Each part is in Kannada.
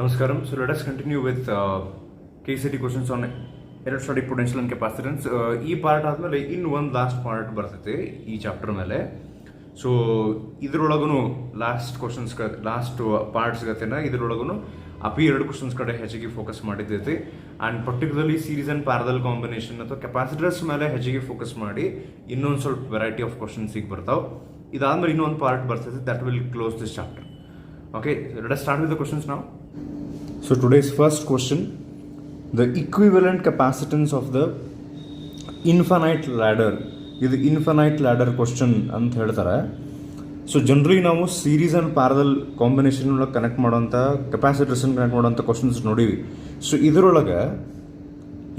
Namaskaram. So let us continue with case study questions on electrostatic potential and capacitance. ಈ ಪಾರ್ಟ್ ಆದಮೇಲೆ ಇನ್ನು ಒಂದು ಲಾಸ್ಟ್ ಪಾರ್ಟ್ ಬರ್ತೈತೆ ಈ ಚಾಪ್ಟರ್ ಮೇಲೆ. ಸೊ ಇದ್ರೊಳಗೂ ಲಾಸ್ಟ್ ಪಾರ್ಟ್ಸ್ ಗತೆನ ಇದ್ರೊಳಗೂ ಅಪಿ ಎರಡು ಕ್ವಶನ್ಸ್ ಕಡೆ ಹೆಚ್ಚಿಗೆ ಫೋಕಸ್ ಮಾಡಿದ್ದೈತಿ. And particularly series and parallel combination ಅಥವಾ ಕೆಪಾಸಿಟರ್ಸ್ ಮೇಲೆ ಹೆಚ್ಚಿಗೆ ಫೋಕಸ್ ಮಾಡಿ ಇನ್ನೊಂದು ಸ್ವಲ್ಪ ವೆರೈಟಿ ಆಫ್ ಕ್ವಶನ್ಸ್ ಈಗ ಬರ್ತಾವೆ. ಇದಾದ್ಮೇಲೆ ಇನ್ನೊಂದು ಪಾರ್ಟ್ ಬರ್ತೈತೆ that will close this chapter. Okay, let us start with the questions now. So today's first question, the equivalent capacitance of the infinite ladder. ಇದು ಇನ್ಫಿನೈಟ್ ಲ್ಯಾಡರ್ ಕ್ವಶನ್ ಅಂತ ಹೇಳ್ತಾರೆ. ಸೊ ಜನರಲಿ ನಾವು ಸೀರೀಸ್ ಆ್ಯಂಡ್ ಪ್ಯಾರಲಲ್ ಕಾಂಬಿನೇಷನ್ ಒಳಗೆ ಕನೆಕ್ಟ್ ಮಾಡೋಂಥ ಕೆಪಾಸಿಟರ್ಸನ್ನು ಕನೆಕ್ಟ್ ಮಾಡೋಂಥ ಕ್ವಶನ್ಸ್ ನೋಡೀವಿ. ಸೊ ಇದರೊಳಗೆ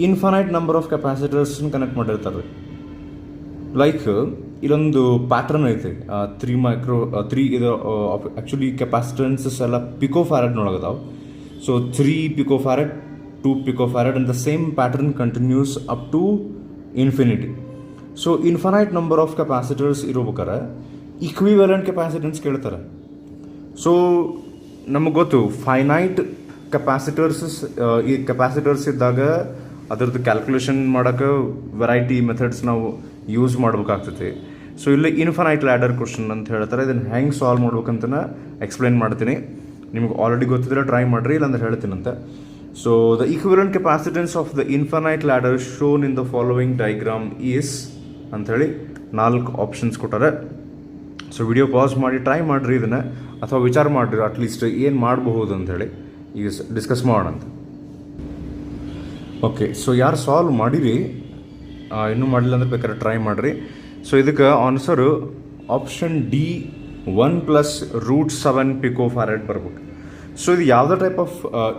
ಇನ್ಫಿನೈಟ್ ನಂಬರ್ ಆಫ್ ಕೆಪಾಸಿಟರ್ಸನ್ನು ಕನೆಕ್ಟ್ ಮಾಡಿರ್ತಾರೆ. ಲೈಕ್ ಇಲ್ಲೊಂದು ಪ್ಯಾಟ್ರನ್ ಐತೆ, 3 ಇದು ಆ್ಯಕ್ಚುಲಿ ಕೆಪಾಸಿಟೆನ್ಸಸ್ ಎಲ್ಲ ಪಿಕೋ ಫ್ಯಾರಡ್ನೊಳಗದಾವೆ. So 3 picofarad, 2 picofarad and the same pattern continues up to infinity. So infinite number of capacitors ಇರ್ಬೇಕಾರೆ ಇಕ್ವಿವೆಲೆಂಟ್ ಕೆಪಾಸಿಟೆನ್ಸ್ ಕೇಳ್ತಾರೆ. ಸೊ ನಮಗೆ ಗೊತ್ತು ಫೈನೈಟ್ ಕೆಪಾಸಿಟರ್ಸ್ ಇದ್ದಾಗ ಅದರದ್ದು ಕ್ಯಾಲ್ಕುಲೇಷನ್ ಮಾಡೋಕ್ಕೆ ವೆರೈಟಿ ಮೆಥಡ್ಸ್ ನಾವು ಯೂಸ್ ಮಾಡ್ಬೇಕಾಗ್ತೈತಿ. ಸೊ ಇಲ್ಲಿ ಇನ್ಫಿನೈಟ್ ಲ್ಯಾಡರ್ ಕ್ವಶನ್ ಅಂತ ಹೇಳ್ತಾರೆ. ಇದನ್ನು ಹೆಂಗೆ ಸಾಲ್ವ್ ಮಾಡ್ಬೇಕಂತ ಎಕ್ಸ್ಪ್ಲೈನ್ ಮಾಡ್ತೀನಿ. ನಿಮ್ಗೆ ಆಲ್ರೆಡಿ ಗೊತ್ತಿದ್ರೆ ಟ್ರೈ ಮಾಡಿರಿ, ಇಲ್ಲಾಂದ್ರೆ ಹೇಳ್ತೀನಂತ. So the equivalent capacitance of the infinite ladder shown in the following diagram is ಅಂಥೇಳಿ 4 ಆಪ್ಷನ್ಸ್ ಕೊಟ್ಟಾರೆ. ಸೊ ವಿಡಿಯೋ ಪಾಸ್ ಮಾಡಿ ಟ್ರೈ ಮಾಡಿರಿ ಇದನ್ನು, ಅಥವಾ ವಿಚಾರ ಮಾಡಿರಿ ಅಟ್ಲೀಸ್ಟ್ ಏನು ಮಾಡಬಹುದು ಅಂಥೇಳಿ ಈಗ ಡಿಸ್ಕಸ್ ಮಾಡೋಣ ಅಂತ. ಓಕೆ, ಸೊ ಯಾರು ಸಾಲ್ವ್ ಮಾಡಿರಿ, ಇನ್ನೂ ಮಾಡಿಲ್ಲ ಅಂದ್ರೆ ಬೇಕಾದ್ರೆ ಟ್ರೈ ಮಾಡಿರಿ. ಸೊ ಇದಕ್ಕೆ answer option D 1+√7 pico farad ಬರ್ಬೇಕು. ಸೊ ಇದು ಯಾವುದೇ type of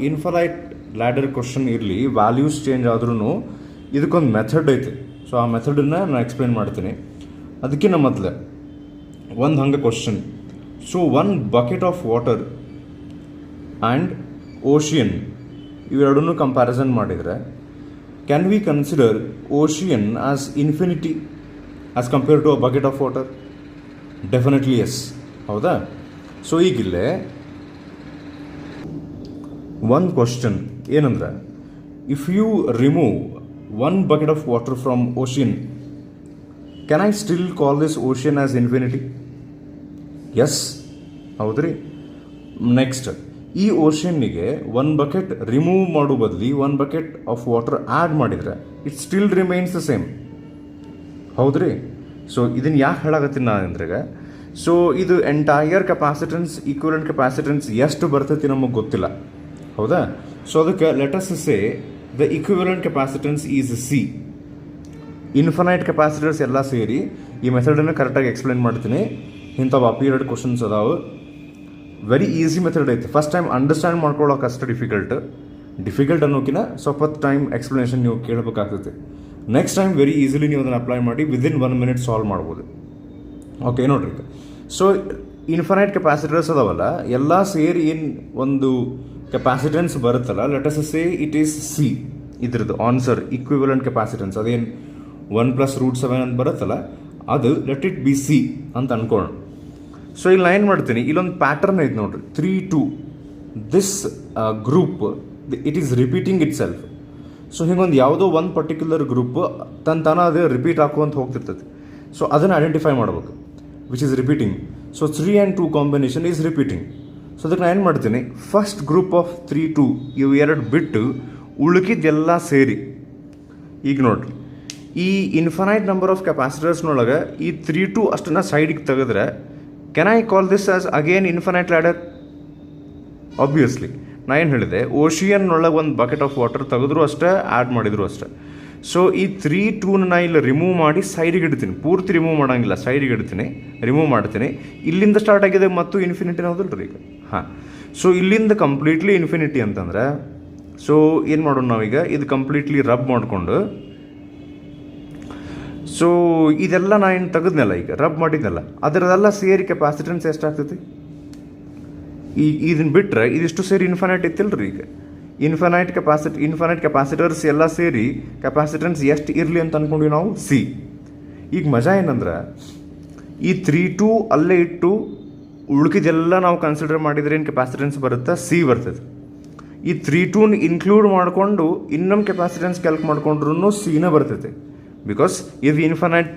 infinite ladder question ಇರಲಿ, ವ್ಯಾಲ್ಯೂಸ್ ಚೇಂಜ್ ಆದ್ರೂ ಇದಕ್ಕೊಂದು ಮೆಥಡ್ ಐತೆ. ಸೊ ಆ ಮೆಥಡನ್ನು ನಾನು ಎಕ್ಸ್ಪ್ಲೇನ್ ಮಾಡ್ತೀನಿ. ಅದಕ್ಕಿಂತ ಮೊದಲು ಒಂದು ಹಂಗೆ question. So 1 bucket of water and ocean ಇವೆರಡನ್ನೂ ಕಂಪ್ಯಾರಿಸನ್ ಮಾಡಿದರೆ, can we consider ocean as infinity as compare to a bucket of water? Definitely yes, ಹೌದಾ? ಸೊ ಈಗಿಲ್ಲೇ ಒಂದು ಕ್ವಶನ್ ಏನಂದ್ರೆ, if you remove 1 bucket of water from ocean, can I still call this ocean as infinity? Yes, ಹೌದ್ರಿ. ನೆಕ್ಸ್ಟ್, ಈ ಓಷನ್ನಿಗೆ 1 ಬಕೆಟ್ ರಿಮೂವ್ ಮಾಡೋ ಬದಲಿ 1 ಬಕೆಟ್ ಆಫ್ ವಾಟರ್ ಆ್ಯಡ್ ಮಾಡಿದರೆ it still remains the same, ಹೌದ್ರಿ. ಸೊ ಇದನ್ನು ಯಾಕೆ ಹೇಳಾಕತ್ತೀನಿ ನಾನು ಅಂದ್ರಾಗ, ಸೊ ಇದು ಎಂಟೈರ್ ಕೆಪಾಸಿಟೆನ್ಸ್, ಈಕ್ವಲೆಂಟ್ ಕೆಪಾಸಿಟೆನ್ಸ್ ಎಷ್ಟು ಬರ್ತೈತಿ ನಮಗೆ ಗೊತ್ತಿಲ್ಲ, ಹೌದಾ? ಸೊ ಅದಕ್ಕೆ let us say the equivalent capacitance is C. Infinite capacitors ಎಲ್ಲ ಸೇರಿ ಈ ಮೆಥಡನ್ನು ಕರೆಕ್ಟಾಗಿ ಎಕ್ಸ್ಪ್ಲೈನ್ ಮಾಡ್ತೀನಿ. ಇಂಥವು ಅಪೀರಿಯಡ್ ಕ್ವಶನ್ಸ್ ಅದಾವೆ. ವೆರಿ ಈಸಿ ಮೆಥಡ್ ಐತೆ. ಫಸ್ಟ್ ಟೈಮ್ ಅಂಡರ್ಸ್ಟ್ಯಾಂಡ್ ಮಾಡ್ಕೊಳ್ಳೋಕೆ ಅಷ್ಟು ಡಿಫಿಕಲ್ಟ್ ಅನ್ನೋಕಿನ ಸ್ವಲ್ಪ ಟೈಮ್ ಎಕ್ಸ್ಪ್ಲನೇಷನ್ ನೀವು ಕೇಳಬೇಕಾಗ್ತೈತೆ. ನೆಕ್ಸ್ಟ್ ಟೈಮ್ ವೆರಿ ಈಸಿಲಿ ನೀವು ಅದನ್ನು ಅಪ್ಲೈ ಮಾಡಿ ವಿದಿನ್ 1 ಮಿನಿಟ್ ಸಾಲ್ವ್ ಮಾಡ್ಬೋದು. ಓಕೆ, ನೋಡ್ರಿ. ಸೊ ಇನ್ಫಿನೈಟ್ ಕೆಪಾಸಿಟರ್ಸ್ ಅದಾವಲ್ಲ, ಎಲ್ಲ ಸೇರಿ ಏನು ಒಂದು ಕೆಪಾಸಿಟೆನ್ಸ್ ಬರುತ್ತಲ್ಲ, let us say it is C. ಇದ್ರದ್ದು ಆನ್ಸರ್ ಈಕ್ವಿವೆಲೆಂಟ್ ಕೆಪಾಸಿಟೆನ್ಸ್ ಅದೇನು 1+√7 ಅಂತ ಬರುತ್ತಲ್ಲ, ಅದು ಲೆಟ್ ಇಟ್ ಬಿ ಸಿ ಅಂತ ಅನ್ಕೊಳ್ಳೋಣ. ಸೊ ಇಲ್ಲಿ ನಾನು ಏನು ಮಾಡ್ತೀನಿ, ಇಲ್ಲೊಂದು ಪ್ಯಾಟರ್ನ್ ಐತೆ ನೋಡ್ರಿ, 3 2. This group it is repeating itself. So ಹಿಂಗೊಂದು ಯಾವುದೋ ಒಂದು ಪರ್ಟಿಕ್ಯುಲರ್ ಗ್ರೂಪ್ ತನ್ನ ಅದು ರಿಪೀಟ್ ಹಾಕುವಂತ ಹೋಗ್ತಿರ್ತದೆ. ಸೊ ಅದನ್ನು ಐಡೆಂಟಿಫೈ ಮಾಡ್ಬೇಕು, which is repeating. So 3 and 2 combination is repeating. So ಅದಕ್ಕೆ ನಾನು ಏನು ಮಾಡ್ತೀನಿ, ಫಸ್ಟ್ ಗ್ರೂಪ್ ಆಫ್ 3 2 ಇವು ಎರಡು ಬಿಟ್ಟು ಉಳುಕಿದ್ದೆಲ್ಲ ಸೇರಿ, ಈಗ ನೋಡ್ರಿ, ಈ ಇನ್ಫಿನೈಟ್ ನಂಬರ್ ಆಫ್ ಕೆಪಾಸಿಟರ್ಸ್ನೊಳಗೆ ಈ 3 2 ಅಷ್ಟನ್ನು ಸೈಡಿಗೆ ತೆಗೆದ್ರೆ, can I call this as again infinite ladder? Obviously. ನಾ ಏನು ಹೇಳಿದೆ, ಓಷಿಯನ್ನೊಳಗೆ 1 ಬಕೆಟ್ ಆಫ್ ವಾಟರ್ ತೆಗೆದ್ರು ಅಷ್ಟೇ, ಆ್ಯಡ್ ಮಾಡಿದ್ರು ಅಷ್ಟೇ. ಸೊ ಈ 3 2 ನಾ ಇಲ್ಲಿ ರಿಮೂವ್ ಮಾಡಿ ಸೈಡಿಗೆ ಇಡ್ತೀನಿ. ಪೂರ್ತಿ ರಿಮೂವ್ ಮಾಡೋಂಗಿಲ್ಲ, ಸೈಡಿಗೆ ಇಡ್ತೀನಿ, ರಿಮೂವ್ ಮಾಡ್ತೀನಿ. ಇಲ್ಲಿಂದ ಸ್ಟಾರ್ಟ್ ಆಗಿದೆ ಮತ್ತು ಇನ್ಫಿನಿಟಿ ಹೌದಲ್ಲ ರೀ ಈಗ. ಹಾಂ, ಸೊ ಇಲ್ಲಿಂದ ಕಂಪ್ಲೀಟ್ಲಿ ಇನ್ಫಿನಿಟಿ ಅಂತಂದರೆ, ಸೊ ಏನು ಮಾಡೋಣ ನಾವೀಗ, ಇದು ಕಂಪ್ಲೀಟ್ಲಿ ರಬ್ ಮಾಡಿಕೊಂಡು, ಸೊ ಇದೆಲ್ಲ ನಾ ಏನು ತೆಗೆದ್ನಲ್ಲ, ಈಗ ರಬ್ ಮಾಡಿದ್ನಲ್ಲ, ಅದರದೆಲ್ಲ ಸೇರಿ ಕೆಪಾಸಿಟೆನ್ಸ್ ಎಷ್ಟಾಗ್ತೈತಿ? ಇದನ್ನು ಬಿಟ್ಟರೆ ಇದಿಷ್ಟು ಸೇರಿ ಇನ್ಫಿನೈಟ್ ಇತ್ತಿಲ್ರಿ. ಈಗ ಇನ್ಫಿನೈಟ್ ಕೆಪಾಸಿಟರ್ಸ್ ಎಲ್ಲ ಸೇರಿ ಕೆಪಾಸಿಟೆನ್ಸ್ ಎಷ್ಟು ಇರಲಿ ಅಂತ ಅಂದ್ಕೊಂಡ್ವಿ ನಾವು, ಸಿ. ಈಗ ಮಜಾ ಏನಂದ್ರೆ, ಈ 3 2 ಅಲ್ಲೇ ಇಟ್ಟು ಉಳ್ಕಿದೆಲ್ಲ ನಾವು ಕನ್ಸಿಡರ್ ಮಾಡಿದ್ರೆ ಏನು ಕೆಪಾಸಿಟೆನ್ಸ್ ಬರುತ್ತೆ, ಸಿ ಬರ್ತದೆ. ಈ 3 ಇನ್ಕ್ಲೂಡ್ ಮಾಡಿಕೊಂಡು ಇನ್ನೊಂದು ಕೆಪಾಸಿಟೆನ್ಸ್ ಕ್ಯಾಲ್ಕ್ ಮಾಡ್ಕೊಂಡ್ರೂ ಸಿನ ಬರ್ತೈತೆ. ಬಿಕಾಸ್ ಇದು ಇನ್ಫೈನೈಟ್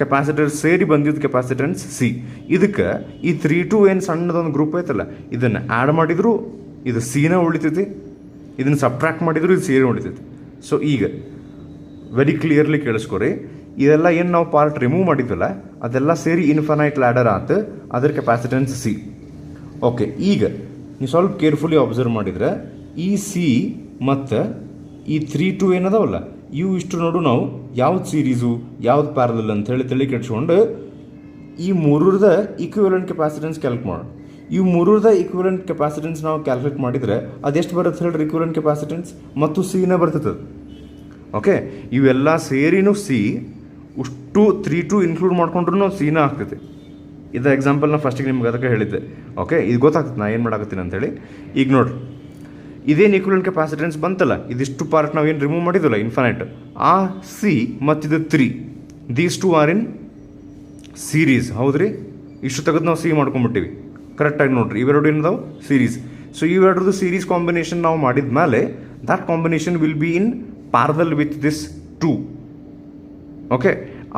ಕೆಪಾಸಿಟರ್ ಸೇರಿ ಬಂದಿದ್ದು ಕೆಪಾಸಿಟೆನ್ಸ್ ಸಿ. ಇದಕ್ಕೆ ಈ 3 ಏನು ಸಣ್ಣದೊಂದು ಗ್ರೂಪ್ ಐತಲ್ಲ, ಇದನ್ನು ಆ್ಯಡ್ ಮಾಡಿದರೂ ಇದು ಸಿನ ಉಳಿತೈತಿ, ಇದನ್ನು ಸಬ್ಟ್ರಾಕ್ಟ್ ಮಾಡಿದರೂ ಇದು ಸೇರಿ ಉಳಿತೈತಿ. ಸೊ ಈಗ ವೆರಿ ಕ್ಲಿಯರ್ಲಿ ಕೇಳಿಸ್ಕೊರಿ, ಇದೆಲ್ಲ ಏನು ನಾವು ಪಾರ್ಟ್ ರಿಮೂವ್ ಮಾಡಿದ್ವಲ್ಲ ಅದೆಲ್ಲ ಸೇರಿ ಇನ್ಫೈನೈಟ್ ಲ್ಯಾಡರ್ ಆತು, ಅದರ ಕೆಪಾಸಿಟೆನ್ಸ್ ಸಿ. ಓಕೆ, ಈಗ ನೀವು ಸ್ವಲ್ಪ ಕೇರ್ಫುಲಿ ಅಬ್ಸರ್ವ್ ಮಾಡಿದರೆ ಈ ಸಿ ಮತ್ತು ಈ 3 ಏನದಾವಲ್ಲ ಇವು ಇಷ್ಟು ನೋಡು, ನಾವು ಯಾವ್ದು ಸೀರೀಸು ಯಾವ್ದು ಪ್ಯಾರಲಲ್ ಅಂತ ತಲೆ ಕೆಡ್ಸ್ಕೊಂಡು ಈ ಮೂರರದ ಈಕ್ವಿವೆಲೆಂಟ್ ಕೆಪಾಸಿಟೆನ್ಸ್ ಕ್ಯಾಲ್ಕ್ ಮಾಡೋಣ. ಇವು ಮೂರರದ ಈಕ್ವಿವೆಲೆಂಟ್ ಕೆಪಾಸಿಟೆನ್ಸ್ ನಾವು ಕ್ಯಾಲ್ಕುಲೇಟ್ ಮಾಡಿದರೆ ಅದೆಷ್ಟು ಬರುತ್ತೆ ಹೇಳ್ರಿ ಈಕ್ವಿವೆಲೆಂಟ್ ಕೆಪಾಸಿಟೆನ್ಸ್, ಮತ್ತು ಸಿನ ಬರ್ತದೆ. ಓಕೆ, ಇವೆಲ್ಲ ಸೇರಿನೂ ಸಿ, ಅಷ್ಟು 3 ಇನ್ಕ್ಲೂಡ್ ಮಾಡ್ಕೊಂಡ್ರೂ ಸಿನ ಆಗ್ತೈತೆ. ಇದು ಎಕ್ಸಾಂಪಲ್ ನಾನು ಫಸ್ಟಿಗೆ ನಿಮ್ಗೆ ಅದಕ್ಕೆ ಹೇಳಿದ್ದೆ. ಓಕೆ, ಇದು ಗೊತ್ತಾಗ್ತದೆ ನಾ ಏನು ಮಾಡಾಕತ್ತೀನಿ ಅಂತೇಳಿ. ಈಗ ನೋಡ್ರಿ, ಇದೇನು ಈಕ್ವಿವೆಲೆಂಟ್ ಕೆಪಾಸಿಟೆನ್ಸ್ ಬಂತಲ್ಲ, ಇದಿಷ್ಟು ಪಾರ್ಟ್ ನಾವು ಏನು ರಿಮೂವ್ ಮಾಡಿದ್ವಲ್ಲ ಇನ್ಫೈನೈಟ್, ಆ ಸಿ ಮತ್ತು ಇದು 3 ದೀಸ್ 2 ಆರ್ ಇನ್ ಸೀರೀಸ್. ಹೌದ್ರಿ, ಇಷ್ಟು ತೆಗೆದು ನಾವು ಸಿ ಮಾಡ್ಕೊಂಡ್ಬಿಟ್ಟಿವಿ. ಕರೆಕ್ಟಾಗಿ ನೋಡ್ರಿ, ಇವೆರಡು ಏನದಾವು ಸೀರೀಸ್. ಸೊ ಇವೆರಡರದ್ದು ಸೀರೀಸ್ ಕಾಂಬಿನೇಷನ್ ನಾವು ಮಾಡಿದ ಮೇಲೆ that combination will be in parallel with this 2. Okay,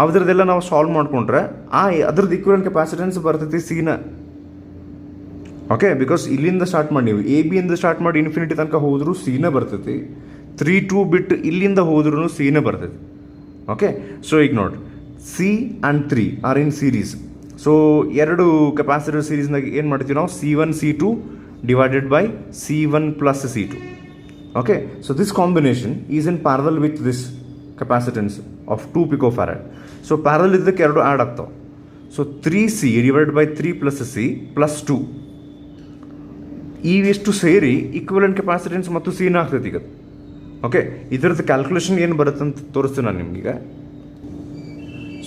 ಅದ್ರದ್ದೆಲ್ಲ ನಾವು ಸಾಲ್ವ್ ಮಾಡಿಕೊಂಡ್ರೆ ಅದ್ರದ್ದು ಈಕ್ವಿವೆಲೆಂಟ್ ಕೆಪಾಸಿಟೆನ್ಸ್ ಬರ್ತೈತಿ ಸಿನ. ಓಕೆ, ಬಿಕಾಸ್ ಇಲ್ಲಿಂದ ಸ್ಟಾರ್ಟ್ ಮಾಡಿ ನೀವು ಎ ಬಿ ಇಂದ ಸ್ಟಾರ್ಟ್ ಮಾಡಿ ಇನ್ಫಿನಿಟಿ ತನಕ ಹೋದರೂ ಸಿನ ಬರ್ತೈತಿ. 3 ಬಿಟ್ಟು ಇಲ್ಲಿಂದ ಹೋದ್ರೂ ಸಿನ ಬರ್ತೈತಿ. ಓಕೆ, ಸೊ ಈಗ ನೋಡಿ, C and 3 are in series. So ಎರಡು ಕೆಪಾಸಿಟರ್ ಸೀರೀಸ್ನಾಗ ಏನು ಮಾಡ್ತೀವಿ ನಾವು, C1 C2 divided by C1 plus C2. Okay, so this combination is in parallel with this capacitance of 2 picofarad. So parallel ಇದಕ್ಕೆ ಎರಡು ಆ್ಯಡ್ ಆಗ್ತಾವೆ. So 3C divided by 3 plus C plus 2 ಇವಿಷ್ಟು ಸೇರಿ ಈಕ್ವಿವೆಲೆಂಟ್ ಕೆಪಾಸಿಟೆನ್ಸ್ ಮತ್ತು ಸಿನ ಆಗ್ತೈತಿ ಈಗ. ಓಕೆ, ಇದರದ್ದು ಕ್ಯಾಲ್ಕುಲೇಷನ್ ಏನು ಬರುತ್ತೆ ಅಂತ ತೋರಿಸ್ತೀನಿ ನಾನು ನಿಮ್ಗೀಗ.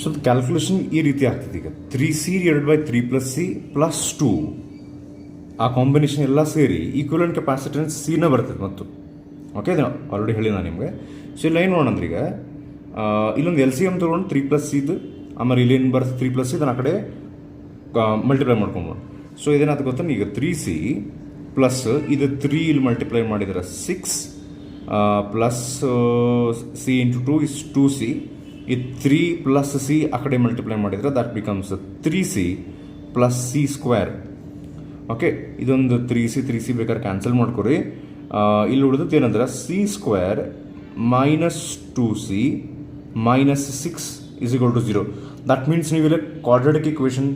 ಸೊ ಕ್ಯಾಲ್ಕುಲೇಷನ್ ಈ ರೀತಿ ಆಗ್ತೈತಿ ಈಗ. 3C divided by 3 plus C plus 2 ಆ ಕಾಂಬಿನೇಷನ್ ಎಲ್ಲ ಸೇರಿ ಈಕ್ವಿವೆಲೆಂಟ್ ಕೆಪಾಸಿಟೆನ್ಸ್ ಸಿನ ಬರ್ತೈತೆ ಮತ್ತು. ಓಕೆ, ಇದು ಆಲ್ರೆಡಿ ಹೇಳಿ ನಾನು ನಿಮಗೆ. ಸೊ ಇಲ್ಲ ಏನು ನೋಡಂದ್ರೆ ಈಗ ಇಲ್ಲೊಂದು LCM ತೊಗೊಂಡು 3 ಪ್ಲಸ್ C ಇದು, ಆಮೇಲೆ ಇಲ್ಲೇನು ಬರುತ್ತೆ 3 ಪ್ಲಸ್ C, ಇದನ್ನು ಆ ಕಡೆ ಮಲ್ಟಿಪ್ಲೈ ಮಾಡ್ಕೊಂಬೋದು. ಸೊ ಇದೇನಾಯ್ತು ಗೊತ್ತಾ, ಈಗ 3C ಪ್ಲಸ್ ಇದು 3 ಇಲ್ಲಿ ಮಲ್ಟಿಪ್ಲೈ ಮಾಡಿದರೆ 6 plus C into 2 is 2C. ಇದು 3 ಪ್ಲಸ್ C ಆ ಕಡೆ ಮಲ್ಟಿಪ್ಲೈ ಮಾಡಿದರೆ that becomes 3C plus C square. Okay, ಇದೊಂದು 3C ಬೇಕಾದ್ರೆ ಕ್ಯಾನ್ಸಲ್ ಮಾಡ್ಕೊರಿ. ಇಲ್ಲಿ ಉಳಿದದ್ದು ಏನಂದ್ರೆ C square minus 2C minus 6 is equal to 0. That means ನೀವು ಇಲ್ಲಿ ಕ್ವಾಡ್ರಾಟಿಕ್ ಇಕ್ವೇಷನ್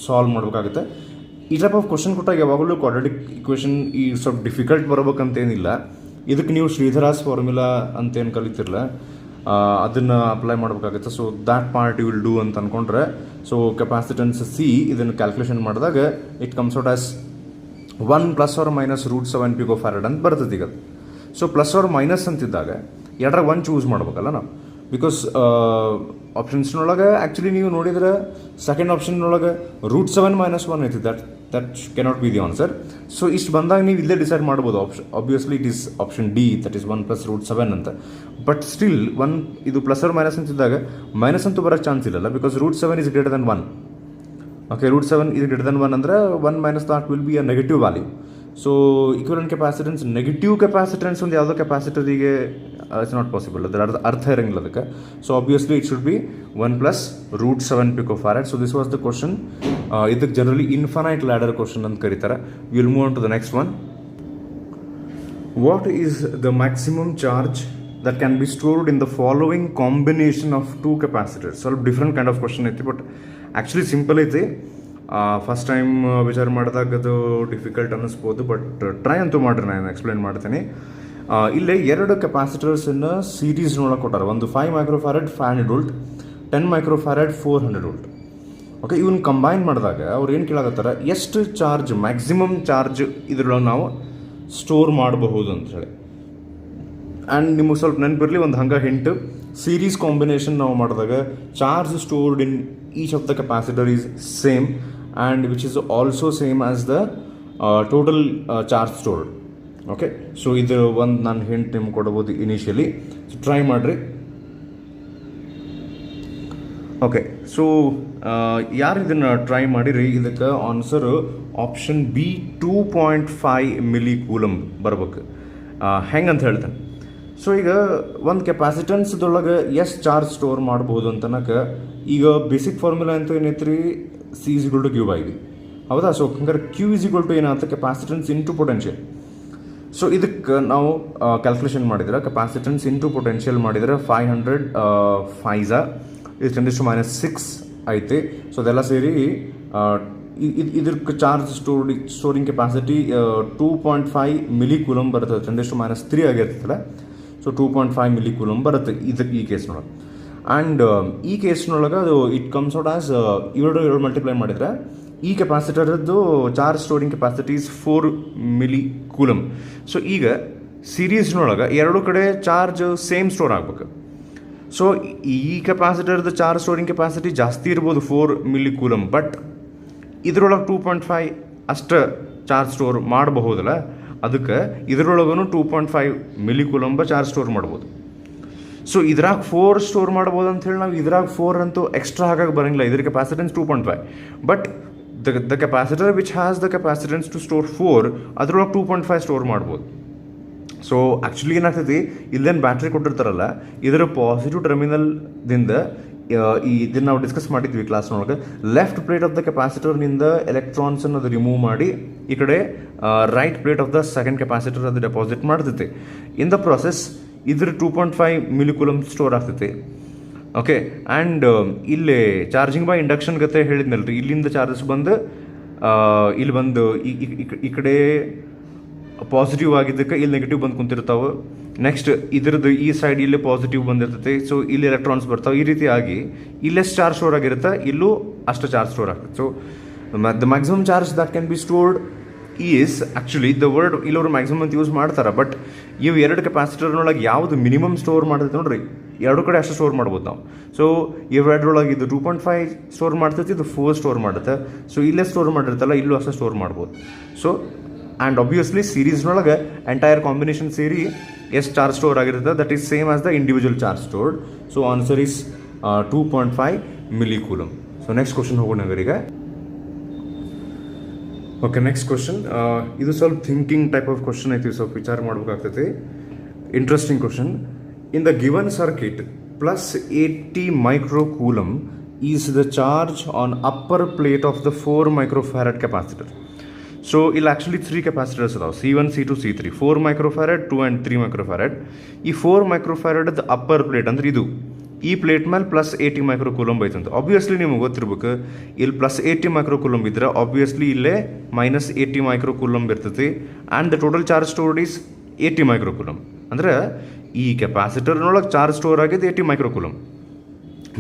ಸಾಲ್ವ್ ಮಾಡಬೇಕಾಗುತ್ತೆ. ಈ ಟೈಪ್ ಆಫ್ ಕ್ವಶನ್ ಕೊಟ್ಟಾಗ ಯಾವಾಗಲೂ ಕ್ವಾಡ್ರಾಟಿಕ್ ಇಕ್ವೇಷನ್ ಈ ಸ್ವಲ್ಪ ಡಿಫಿಕಲ್ಟ್ ಬರಬೇಕಂತೇನಿಲ್ಲ. ಇದಕ್ಕೆ ನೀವು ಶ್ರೀಧರಾಸ್ ಫಾರ್ಮುಲಾ ಅಂತೇನು ಕಲಿತಿರಲ್ಲ ಅದನ್ನು ಅಪ್ಲೈ ಮಾಡಬೇಕಾಗುತ್ತೆ. So that part you will do ಅಂತ ಅಂದ್ಕೊಂಡ್ರೆ, ಸೊ ಕೆಪಾಸಿಟೆನ್ಸ್ ಸಿ ಇದನ್ನು ಕ್ಯಾಲ್ಕುಲೇಷನ್ ಮಾಡಿದಾಗ it comes out as 1 ± √7 picofarad ಅಂತ ಬರ್ತದೆ ಈಗ. ಸೊ ಪ್ಲಸ್ ಆರ್ ಮೈನಸ್ ಅಂತಿದ್ದಾಗ ಎರಡರಾಗ 1 ಚೂಸ್ ಮಾಡ್ಬೇಕಲ್ಲ ನಾವು. ಬಿಕಾಸ್ ಆಪ್ಷನ್ಸ್ನೊಳಗೆ ಆ್ಯಕ್ಚುಲಿ ನೀವು ನೋಡಿದ್ರೆ ಸೆಕೆಂಡ್ ಆಪ್ಷನ್ನೊಳಗೆ √7 - 1 ಐತಿ. That cannot be the answer. So ಇಷ್ಟು ಬಂದಾಗ ನೀವು ಇಲ್ಲೇ ಡಿಸೈಡ್ ಮಾಡ್ಬೋದು. Obviously it is option D, that is 1 + √7 ಅಂತ. ಬಟ್ ಸ್ಟಿಲ್ ಇದು ಪ್ಲಸ್ ಆರ್ ಮೈನಸ್ ಅಂತಿದ್ದಾಗ ಮೈನಸ್ ಅಂತೂ ಬರೋಕ್ಕೆ ಚಾನ್ಸ್ ಇಲ್ಲಲ್ಲ, because √7 is greater than 1. Okay, √7 is greater than 1 ಅಂದರೆ 1 - that will be a negative value. So equivalent capacitance negative capacitance ಒಂದು ಯಾವುದೋ ಕೆಪಾಸಿಟರಿಗೆ ಇಟ್ಸ್ ನಾಟ್ ಪಾಸಿಬಲ್, ಅದರ ಅರ್ಥ ಇರಂಗಿಲ್ಲ ಅದಕ್ಕೆ. So obviously it should be 1 + √7 picofarad. So this was the question. ಇದಕ್ಕೆ ಜನರಲಿ ಇನ್ಫೈನೈಟ್ ಲ್ಯಾಡರ್ ಕ್ವಶನ್ ಅಂತ ಕರೀತಾರೆ. Will move on to the next one. What is the maximum charge that can be stored in the following combination of 2 capacitors? ಸ್ವಲ್ಪ ಡಿಫ್ರೆಂಟ್ ಕೈಂಡ್ ಆಫ್ ಕ್ವಶನ್ ಐತಿ, ಬಟ್ ಆ್ಯಕ್ಚುಲಿ ಸಿಂಪಲ್ ಐತಿ. ಫಸ್ಟ್ ಟೈಮ್ ವಿಚಾರ ಮಾಡಿದಾಗ ಅದು ಡಿಫಿಕಲ್ಟ್ ಅನ್ನಿಸ್ಬೋದು, ಬಟ್ ಟ್ರೈ ಅಂತೂ ಮಾಡಿರಿ, ನಾನು ಎಕ್ಸ್ಪ್ಲೇನ್ ಮಾಡ್ತೀನಿ. ಇಲ್ಲೇ ಎರಡು ಕೆಪಾಸಿಟರ್ಸನ್ನು ಸೀರೀಸ್ನೊಳಗೆ ಕೊಟ್ಟಾರೆ. ಒಂದು 5 microfarad 500 volt, 10 microfarad 400 volt. Okay, ಇವನ್ನ ಕಂಬೈನ್ ಮಾಡಿದಾಗ ಅವ್ರು ಏನು ಕೇಳಾಕತ್ತಾರೆ, ಎಷ್ಟು ಚಾರ್ಜ್ ಮ್ಯಾಕ್ಸಿಮಮ್ ಚಾರ್ಜ್ ಇದ್ರೊಳಗೆ ನಾವು ಸ್ಟೋರ್ ಮಾಡಬಹುದು ಅಂತ ಹೇಳಿ. ಆ್ಯಂಡ್ ನಿಮಗೆ ಸ್ವಲ್ಪ ನೆನಪಿರಲಿ ಒಂದು ಹಂಗೆ ಹಿಂಟು, ಸೀರೀಸ್ ಕಾಂಬಿನೇಷನ್ ನಾವು ಮಾಡಿದಾಗ charge stored in each of the capacitor is same and which is also same as the total charge stored. Okay, so ಇದು ಒಂದು ನಾನು ಹಿಂಟ್ ನಿಮ್ಗೆ ಕೊಡ್ಬೋದು ಇನಿಷಿಯಲಿ. ಸೊ ಟ್ರೈ ಮಾಡಿರಿ. ಓಕೆ, ಸೊ ಯಾರು ಇದನ್ನು ಟ್ರೈ ಮಾಡಿರಿ, ಇದಕ್ಕೆ answer option B 2.5 milli coulomb ಬರ್ಬೇಕು. ಹೆಂಗೆ ಅಂತ ಹೇಳ್ತೇನೆ. ಸೊ ಈಗ ಒಂದು ಕೆಪಾಸಿಟೆನ್ಸ್ದೊಳಗೆ ಎಷ್ಟು ಚಾರ್ಜ್ ಸ್ಟೋರ್ ಮಾಡ್ಬೋದು ಅಂತನಕ ಈಗ ಬೇಸಿಕ್ ಫಾರ್ಮುಲಾ ಅಂತ ಏನೈತ್ರಿ, C is equal to Q by V. ಹೌದಾ? ಸೊ ಹಂಗಾರೆ ಕ್ಯೂ ಇಸ್ ಈಕ್ವಲ್ ಟು ಏನಾಗುತ್ತೆ, ಕೆಪಾಸಿಟೆನ್ಸ್ ಇಂಟು ಪೊಟೆನ್ಷಿಯಲ್. ಸೊ ಇದಕ್ಕೆ ನಾವು ಕ್ಯಾಲ್ಕುಲೇಷನ್ ಮಾಡಿದ್ರೆ ಕೆಪಾಸಿಟೆನ್ಸ್ ಇಂಟು ಪೊಟೆನ್ಷಿಯಲ್ ಮಾಡಿದರೆ 500 5 ಇದು 10⁻6 ಐತಿ. ಸೊ ಅದೆಲ್ಲ ಸೇರಿ ಇದಕ್ಕೆ charge storing capacity 2.5 milli coulomb ಬರುತ್ತೆ. 10⁻3 ಆಗಿರ್ತೈತಲ್ಲ, ಸೊ 2.5 ಮಿಲಿ ಕೂಲಮ್ ಬರುತ್ತೆ ಇದಕ್ಕೆ ಈ ಕೇಸ್ನೊಳಗೆ. ಆ್ಯಂಡ್ ಈ ಕೇಸ್ನೊಳಗೆ ಅದು it comes out as 2 multiply ಮಾಡಿದರೆ ಈ ಕೆಪಾಸಿಟರ್ದು charge storing capacity is 4 milli coulomb. So ಈಗ ಸೀರೀಸ್ನೊಳಗೆ ಎರಡು ಕಡೆ ಚಾರ್ಜ್ ಸೇಮ್ ಸ್ಟೋರ್ ಆಗ್ಬೇಕು. ಸೊ ಈ ಕೆಪಾಸಿಟರ್ದು ಚಾರ್ಜ್ ಸ್ಟೋರಿಂಗ್ ಕೆಪಾಸಿಟಿ ಜಾಸ್ತಿ ಇರ್ಬೋದು 4 ಮಿಲಿ ಕೂಲಮ್, ಬಟ್ ಇದರೊಳಗೆ 2.5 ಅಷ್ಟು ಚಾರ್ಜ್ ಸ್ಟೋರ್ ಮಾಡಬಹುದಲ್ಲ, ಅದಕ್ಕೆ ಇದರೊಳಗೂ 2.5 ಮಿಲಿ ಕೂಲಂಬ ಚಾರ್ಜ್ ಸ್ಟೋರ್ ಮಾಡ್ಬೋದು. ಸೊ ಇದ್ರಾಗ 4 ಸ್ಟೋರ್ ಮಾಡ್ಬೋದು ಅಂಥೇಳಿ ನಾವು ಇದ್ರಾಗ 4 ಅಂತೂ ಎಕ್ಸ್ಟ್ರಾ ಹಾಕಕ್ಕೆ ಬರೋಂಗಿಲ್ಲ. ಇದ್ರ capacitance 2.5, but the capacitor which has the capacitance to store 4 ಅದ್ರೊಳಗೆ 2.5 ಸ್ಟೋರ್ ಮಾಡ್ಬೋದು. ಸೊ ಆ್ಯಕ್ಚುಲಿ ಏನಾಗ್ತೈತಿ, ಇಲ್ಲೇನು ಬ್ಯಾಟ್ರಿ ಕೊಟ್ಟಿರ್ತಾರಲ್ಲ, ಇದರ ಪಾಸಿಟಿವ್ ಟರ್ಮಿನಲ್ದಿಂದ ಇದನ್ನು ನಾವು ಡಿಸ್ಕಸ್ ಮಾಡಿದ್ವಿ ಕ್ಲಾಸ್ನೊಳಗೆ, ಲೆಫ್ಟ್ ಪ್ಲೇಟ್ ಆಫ್ ದ ಕೆಪಾಸಿಟರ್ನಿಂದ ಎಲೆಕ್ಟ್ರಾನ್ಸನ್ನು ಅದು ರಿಮೂವ್ ಮಾಡಿ ಈ ಕಡೆ right plate of the second capacitor ಅದು ಡೆಪಾಸಿಟ್ ಮಾಡ್ತೈತೆ. ಇನ್ ದ ಪ್ರೊಸೆಸ್ ಇದ್ರ 2.5 ಮಿಲಿ ಕೂಲಮ್ ಸ್ಟೋರ್ ಆಗ್ತೈತೆ. ಓಕೆ, ಆ್ಯಂಡ್ ಇಲ್ಲಿ ಚಾರ್ಜಿಂಗ್ ಬೈ ಇಂಡಕ್ಷನ್ ಗತೆ ಹೇಳಿದ್ನಲ್ರಿ, ಇಲ್ಲಿಂದ ಚಾರ್ಜಸ್ ಬಂದು ಇಲ್ಲಿ ಬಂದು ಈ ಕಡೆ ಪಾಸಿಟಿವ್ ಆಗಿದ್ದಕ್ಕೆ ಇಲ್ಲಿ ನೆಗೆಟಿವ್ ಬಂದು ಕುಂತಿರ್ತಾವೆ. ನೆಕ್ಸ್ಟ್ ಇದ್ರದ್ದು ಈ ಸೈಡ್ ಇಲ್ಲಿ ಪಾಸಿಟಿವ್ ಬಂದಿರ್ತೈತೆ. ಸೊ ಇಲ್ಲಿ ಎಲೆಕ್ಟ್ರಾನ್ಸ್ ಬರ್ತಾವೆ. ಈ ರೀತಿಯಾಗಿ ಇಲ್ಲೆಷ್ಟು ಚಾರ್ಜ್ ಸ್ಟೋರ್ ಆಗಿರುತ್ತೆ, ಇಲ್ಲೂ ಅಷ್ಟು ಚಾರ್ಜ್ ಸ್ಟೋರ್ ಆಗ್ತದೆ. So the maximum charge that can be stored is actually the word ಇಲ್ಲವರು ಮ್ಯಾಕ್ಸಿಮಮ್ ಅಂತ ಯೂಸ್ ಮಾಡ್ತಾರೆ. ಬಟ್ ಇವು ಎರಡು ಕೆಪಾಸಿಟರ್ನೊಳಗೆ ಯಾವುದು ಮಿನಿಮಮ್ ಸ್ಟೋರ್ ಮಾಡ್ತೈತೆ ನೋಡ್ರಿ, ಎರಡು ಕಡೆ ಅಷ್ಟು ಸ್ಟೋರ್ ಮಾಡ್ಬೋದು ನಾವು. ಸೊ ಇವೆರಡರೊಳಗೆ ಇದು 2.5 ಸ್ಟೋರ್ ಮಾಡ್ತೈತಿ, ಇದು 4 ಸ್ಟೋರ್ ಮಾಡುತ್ತೆ. ಸೊ ಇಲ್ಲೇ ಸ್ಟೋರ್ ಮಾಡಿರ್ತಲ್ಲ, ಇಲ್ಲೂ ಅಷ್ಟು ಸ್ಟೋರ್ ಮಾಡ್ಬೋದು. ಸೊ ಆ್ಯಂಡ್ ಆಬ್ವಿಯಸ್ಲಿ ಸೀರೀಸ್ನೊಳಗೆ ಎಂಟೈರ್ ಕಾಂಬಿನೇಷನ್ ಸೇರಿ ಎಷ್ಟು ಚಾರ್ಜ್ ಸ್ಟೋರ್ ಆಗಿರುತ್ತೆ, that is same as the individual charge stored. So answer is 2.5 milli coulomb. So next question ಹೋಗೋಣ ಇವರಿಗೆ. ಓಕೆ, ನೆಕ್ಸ್ಟ್ ಕ್ವಶನ್ ಇದು ಸ್ವಲ್ಪ ಥಿಂಕಿಂಗ್ ಟೈಪ್ ಆಫ್ ಕ್ವಶನ್ ಐತಿ, ಸ್ವಲ್ಪ ವಿಚಾರ ಮಾಡ್ಬೇಕಾಗ್ತೈತಿ. Interesting question. In the given circuit plus 80 micro coulomb is the charge on upper plate of the 4 microfarad capacitor. So ಇಲ್ಲಿ ಆ್ಯಕ್ಚುಲಿ 3 ಕೆಪಾಸಿಟರ್ಸ್ ಅದಾವೆ, C1 C2 C3, 4 microfarad 2 and 3 microfarad. ಈ 4 ಮೈಕ್ರೋಫ್ಯಾರಡ್ದು ಅಪ್ಪರ್ ಪ್ಲೇಟ್ ಅಂದ್ರೆ ಇದು, ಈ ಪ್ಲೇಟ್ ಮೇಲೆ ಪ್ಲಸ್ 80 ಮೈಕ್ರೋ ಕೂಲಂಬ್ ಐತಂತ. ಆಬ್ವಿಯಸ್ಲಿ ನಿಮ್ಗೆ ಗೊತ್ತಿರ್ಬೇಕು, ಇಲ್ಲಿ ಪ್ಲಸ್ 80 ಮೈಕ್ರೋ ಕೂಲಂಬ್ ಇದ್ರೆ ಆಬ್ವಿಯಸ್ಲಿ ಇಲ್ಲೇ ಮೈನಸ್ 80 ಮೈಕ್ರೋ ಕೂಲಂಬ್ ಇರ್ತೈತಿ. And the total charge stored is 80 micro coulomb. ಅಂದ್ರೆ ಈ ಕೆಪಾಸಿಟರ್ನೊಳಗೆ ಚಾರ್ಜ್ ಸ್ಟೋರ್ ಆಗಿದೆ 80 micro coulomb.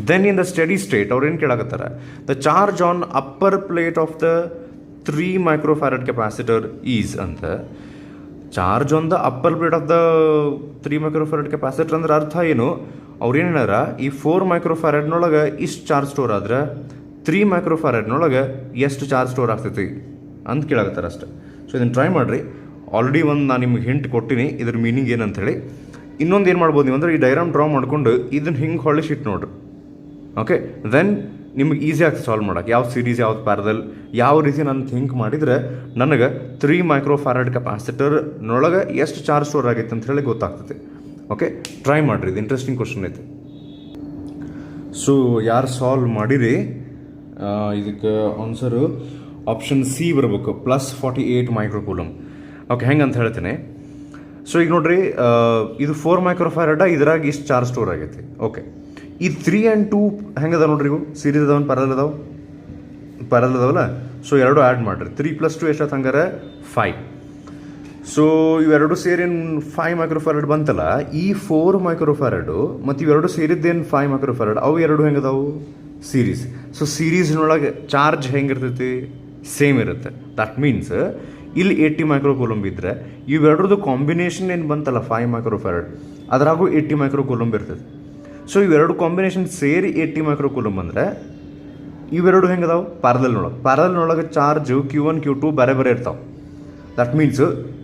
Then in the steady state ಅವ್ರು ಏನು ಕೇಳಾಕತ್ತಾರ, the charge on upper plate of the 3 microfarad capacitor is ಅಂತ. Charge on the upper plate of the 3 microfarad capacitor ಅಂದ್ರೆ ಅರ್ಥ ಏನು, ಅವ್ರು ಏನು ಹೇಳ್ಯಾರ, ಈ 4 ಮೈಕ್ರೋಫ್ಯಾರಡ್ನೊಳಗೆ ಇಷ್ಟು ಚಾರ್ಜ್ ಸ್ಟೋರ್ ಆದ್ರೆ 3 ಮೈಕ್ರೋಫ್ಯಾರಡ್ನೊಳಗೆ ಎಷ್ಟು ಚಾರ್ಜ್ ಸ್ಟೋರ್ ಆಗ್ತೈತಿ ಅಂತ ಕೇಳಾಕತ್ತಾರ ಅಷ್ಟೆ. ಸೊ ಇದನ್ನು ಟ್ರೈ ಮಾಡಿರಿ. ಆಲ್ರೆಡಿ ಒಂದು ನಾನು ನಿಮ್ಗೆ ಹಿಂಟ್ ಕೊಟ್ಟಿನಿ ಇದ್ರ ಮೀನಿಂಗ್ ಏನಂತೇಳಿ. ಇನ್ನೊಂದು ಏನು ಮಾಡ್ಬೋದು ನೀವು ಅಂದರೆ ಈ ಡೈಗ್ರಾಮ್ ಡ್ರಾ ಮಾಡ್ಕೊಂಡು ಇದನ್ನು ಹಿಂಗೆ ಹೊಳಿಸಿಟ್ಟು ನೋಡ್ರಿ. ಓಕೆ, ದೆನ್ ನಿಮ್ಗೆ ಈಸಿ ಆಗ್ತದೆ ಸಾಲ್ವ್ ಮಾಡೋಕೆ, ಯಾವ ಸೀರೀಸ್ ಯಾವ್ದು ಪ್ಯಾರಲಲ್ ಯಾವ ರೀತಿ ನಾನು ಥಿಂಕ್ ಮಾಡಿದರೆ ನನಗೆ 3 ಮೈಕ್ರೋಫ್ಯಾರಡ್ ಕೆಪಾಸಿಟರ್ನೊಳಗೆ ಎಷ್ಟು ಚಾರ್ಜ್ ಸ್ಟೋರ್ ಆಗೈತೆ ಅಂತ ಹೇಳಿ ಗೊತ್ತಾಗ್ತದೆ. ಓಕೆ, ಟ್ರೈ ಮಾಡಿರಿ, ಇದು ಇಂಟ್ರೆಸ್ಟಿಂಗ್ ಕ್ವಶನ್ ಐತೆ. ಸೊ ಯಾರು ಸಾಲ್ವ್ ಮಾಡಿರಿ ಇದಕ್ಕೆ ಆನ್ಸರು ಆಪ್ಷನ್ ಸಿ ಬರಬೇಕು, ಪ್ಲಸ್ 48 ಮೈಕ್ರೋ ಕೂಲಮ್. ಓಕೆ, ಹೆಂಗೆ ಅಂತ ಹೇಳ್ತೇನೆ. ಸೊ ಈಗ ನೋಡ್ರಿ, ಇದು 4 ಮೈಕ್ರೋಫ್ಯಾರಡ, ಇದ್ರಾಗ ಇಷ್ಟು ಚಾರ್ಜ್ ಸ್ಟೋರ್ ಆಗೈತಿ. ಓಕೆ, ಈ 3 ಆ್ಯಂಡ್ 2 ಹೆಂಗೆ ಅದಾವ ನೋಡ್ರಿ, ಇವು ಸೀರೀಸ್ ಅದಾವ, ಪ್ಯಾರಲ್ ಅದಾವಲ್ಲ. ಸೊ ಎರಡು ಆ್ಯಡ್ ಮಾಡಿರಿ, 3 + 2 ಎಷ್ಟಾಯ್ತು ಹಂಗಾರೆ 5. ಸೊ ಇವೆರಡು ಸೇರಿ 5 ಮೈಕ್ರೋಫ್ಯಾರಡ್ ಬಂತಲ್ಲ. ಈ 4 ಮೈಕ್ರೋಫ್ಯಾರಡು ಮತ್ತು ಇವೆರಡು ಸೇರಿದ್ದೇನು 5 ಮೈಕ್ರೋಫ್ಯಾರಡ್, ಅವು ಎರಡು ಹೆಂಗದಾವು ಸೀರೀಸ್. ಸೊ ಸೀರೀಸ್ನೊಳಗೆ ಚಾರ್ಜ್ ಹೆಂಗಿರ್ತೈತಿ, ಸೇಮ್ ಇರುತ್ತೆ. ದಟ್ ಮೀನ್ಸ್ ಇಲ್ಲಿ 80 ಮೈಕ್ರೋ ಕೂಲಂಬ್ ಇದ್ದರೆ ಇವೆರಡರದ್ದು ಕಾಂಬಿನೇಷನ್ ಏನು ಬಂತಲ್ಲ 5 ಮೈಕ್ರೋಫ್ಯಾರಡ್, ಅದ್ರಾಗೂ 80 ಮೈಕ್ರೋ ಕೂಲಂಬ್ ಇರ್ತದೆ. ಸೊ ಇವೆರಡು ಕಾಂಬಿನೇಷನ್ ಸೇರಿ 80 ಮೈಕ್ರೋ ಕೂಲಂಬ್ ಅಂದರೆ ಇವೆರಡು ಹೆಂಗದಾವೆ ಪ್ಯಾರಲಲ್ನೊಳಗೆ ಚಾರ್ಜು Q1 Q2 ಬೇರೆ ಬೇರೆ ಇರ್ತಾವೆ. ದಟ್ ಮೀನ್ಸ್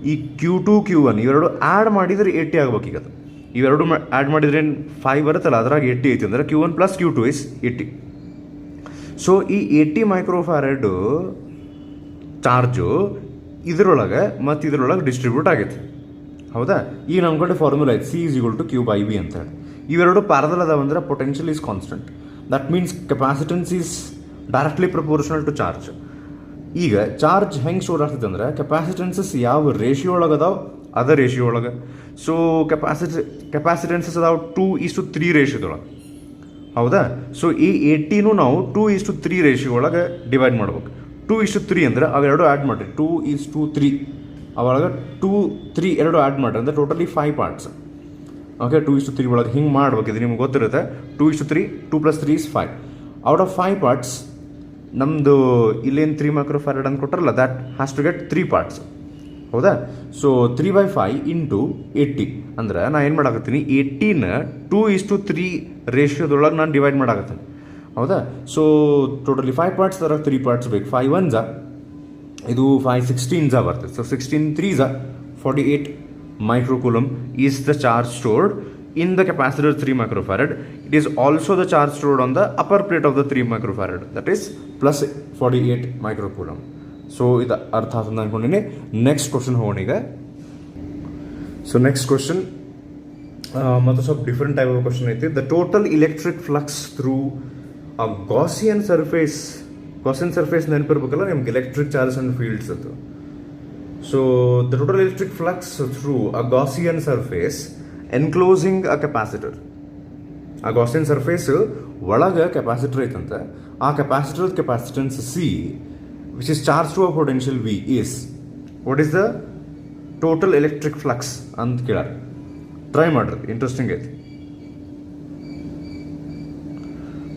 ಈ Q2 Q1 ಇವೆರಡು ಆ್ಯಡ್ ಮಾಡಿದರೆ 80 ಆಗ್ಬೇಕು. ಈಗ ಇವೆರಡು ಆ್ಯಡ್ ಮಾಡಿದ್ರೆ 5 ಬರುತ್ತಲ್ಲ, ಅದ್ರಾಗ 80 ಐತಿ ಅಂದರೆ Q1 + Q2 ಇಸ್ 80. ಸೊ ಈ 80 ಮೈಕ್ರೋಫ್ಯಾರಡ್ ಚಾರ್ಜು ಇದರೊಳಗೆ ಮತ್ತು ಇದರೊಳಗೆ ಡಿಸ್ಟ್ರಿಬ್ಯೂಟ್ ಆಗೈತೆ. ಹೌದಾ? ಈಗ ನಮ್ಮ ಕಡೆ ಫಾರ್ಮುಲಾ ಐತೆ, C is equal to Q by V ಅಂತ ಹೇಳಿ. ಇವೆರಡು ಪ್ಯಾರಲಲ್ ಅದಾವಂದ್ರೆ potential is constant. That means capacitance is directly proportional to charge. ಈಗ ಚಾರ್ಜ್ ಹೆಂಗೆ ಸ್ಟೋರ್ ಆಗ್ತದೆ ಅಂದ್ರೆ ಕೆಪಾಸಿಟೆನ್ಸಸ್ ಯಾವ ರೇಷಿಯೋ ಒಳಗೆ ಅದಾವ ಅದ ರೇಷಿಯೋ ಒಳಗೆ. ಸೊ ಕೆಪಾಸಿಟೆನ್ಸಸ್ ಅದಾವ 2:3 ರೇಷಿಯೋದೊಳಗೆ. ಹೌದಾ? ಸೊ ಈ 80 ನಾವು 2:3 ರೇಷಿಯೋ ಒಳಗೆ ಡಿವೈಡ್ ಮಾಡ್ಬೇಕು. 2:3 ಅಂದ್ರೆ ಅವೆರಡು ಆ್ಯಡ್ ಮಾಡಿರಿ, 2:3 ಅವಾಗ 2-3 ಎರಡು ಆ್ಯಡ್ ಮಾಡಿರಿ ಅಂದರೆ ಟೋಟಲಿ 5 ಪಾರ್ಟ್ಸ್. ಓಕೆ, 2:3 ಒಳಗೆ ಹಿಂಗೆ ಮಾಡ್ಬೇಕು. ಇದು ನಿಮ್ಗೆ ಗೊತ್ತಿರುತ್ತೆ. 2:3, 2 + 3 = 5. ಔಟ್ ಆಫ್ 5 ಪಾರ್ಟ್ಸ್ ನಮ್ಮದು ಇಲ್ಲೇನು 3 ಮೈಕ್ರೋ ಫ್ಯಾರಡ್ ಅಂತ ಕೊಟ್ಟರಲ್ಲ, that has to get 3 parts. ಹೌದಾ? ಸೊ 3/5 ಇಂಟು 80 ಅಂದ್ರೆ ನಾನು ಏನು ಮಾಡಾಕತ್ತೀನಿ, 80ನ 2:3 ರೇಷಿಯೋದೊಳಗೆ ನಾನು ಡಿವೈಡ್ ಮಾಡಾಕತ್ತೀನಿ. ಹೌದಾ? ಸೊ ಟೋಟಲಿ 5 ಪಾರ್ಟ್ಸ್ ತರ 3 ಪಾರ್ಟ್ಸ್ ಬೇಕು. 5 1s ಇದು 5 16s ಬರ್ತದೆ. So 16 3s 48 microcoulomb is the charge stored in the capacitor 3 microfarad. It is also the charge stored on the upper plate of the 3 microfarad, that is plus 48 microcoulomb. So ಇದು ಅರ್ಥ ಆಗ್ತದೆ ಅಂದ್ಕೊಂಡಿನಿ. ನೆಕ್ಸ್ಟ್ ಕ್ವಶನ್ ಹೋಗೋಣ ಈಗ. ಸೊ ನೆಕ್ಸ್ಟ್ ಕ್ವಶನ್ ಮತ್ತು ಸ್ವಲ್ಪ ಡಿಫ್ರೆಂಟ್ ಟೈಪ್ ಆಫ್ ಕ್ವಶನ್ ಐತಿ. The total electric flux through a Gaussian surface ನೆನಪಿರ್ಬೇಕಲ್ಲ ನಿಮ್ಗೆ, ಎಲೆಕ್ಟ್ರಿಕ್ ಚಾರ್ಜ್ ಅಂಡ್ ಫೀಲ್ಡ್ಸ್ ಅದು. So the total electric flux through a Gaussian surface enclosing a capacitor. A Gaussian surface ಒಳಗೆ ಕೆಪಾಸಿಟರ್ ಐತಂತೆ. ಆ capacitor capacitance C which is charged to a potential V is, what is the total electric flux ಅಂತ ಕೇಳಾರ. ಟ್ರೈ ಮಾಡ್ರಿ, ಇಂಟ್ರೆಸ್ಟಿಂಗ್ ಐತಿ.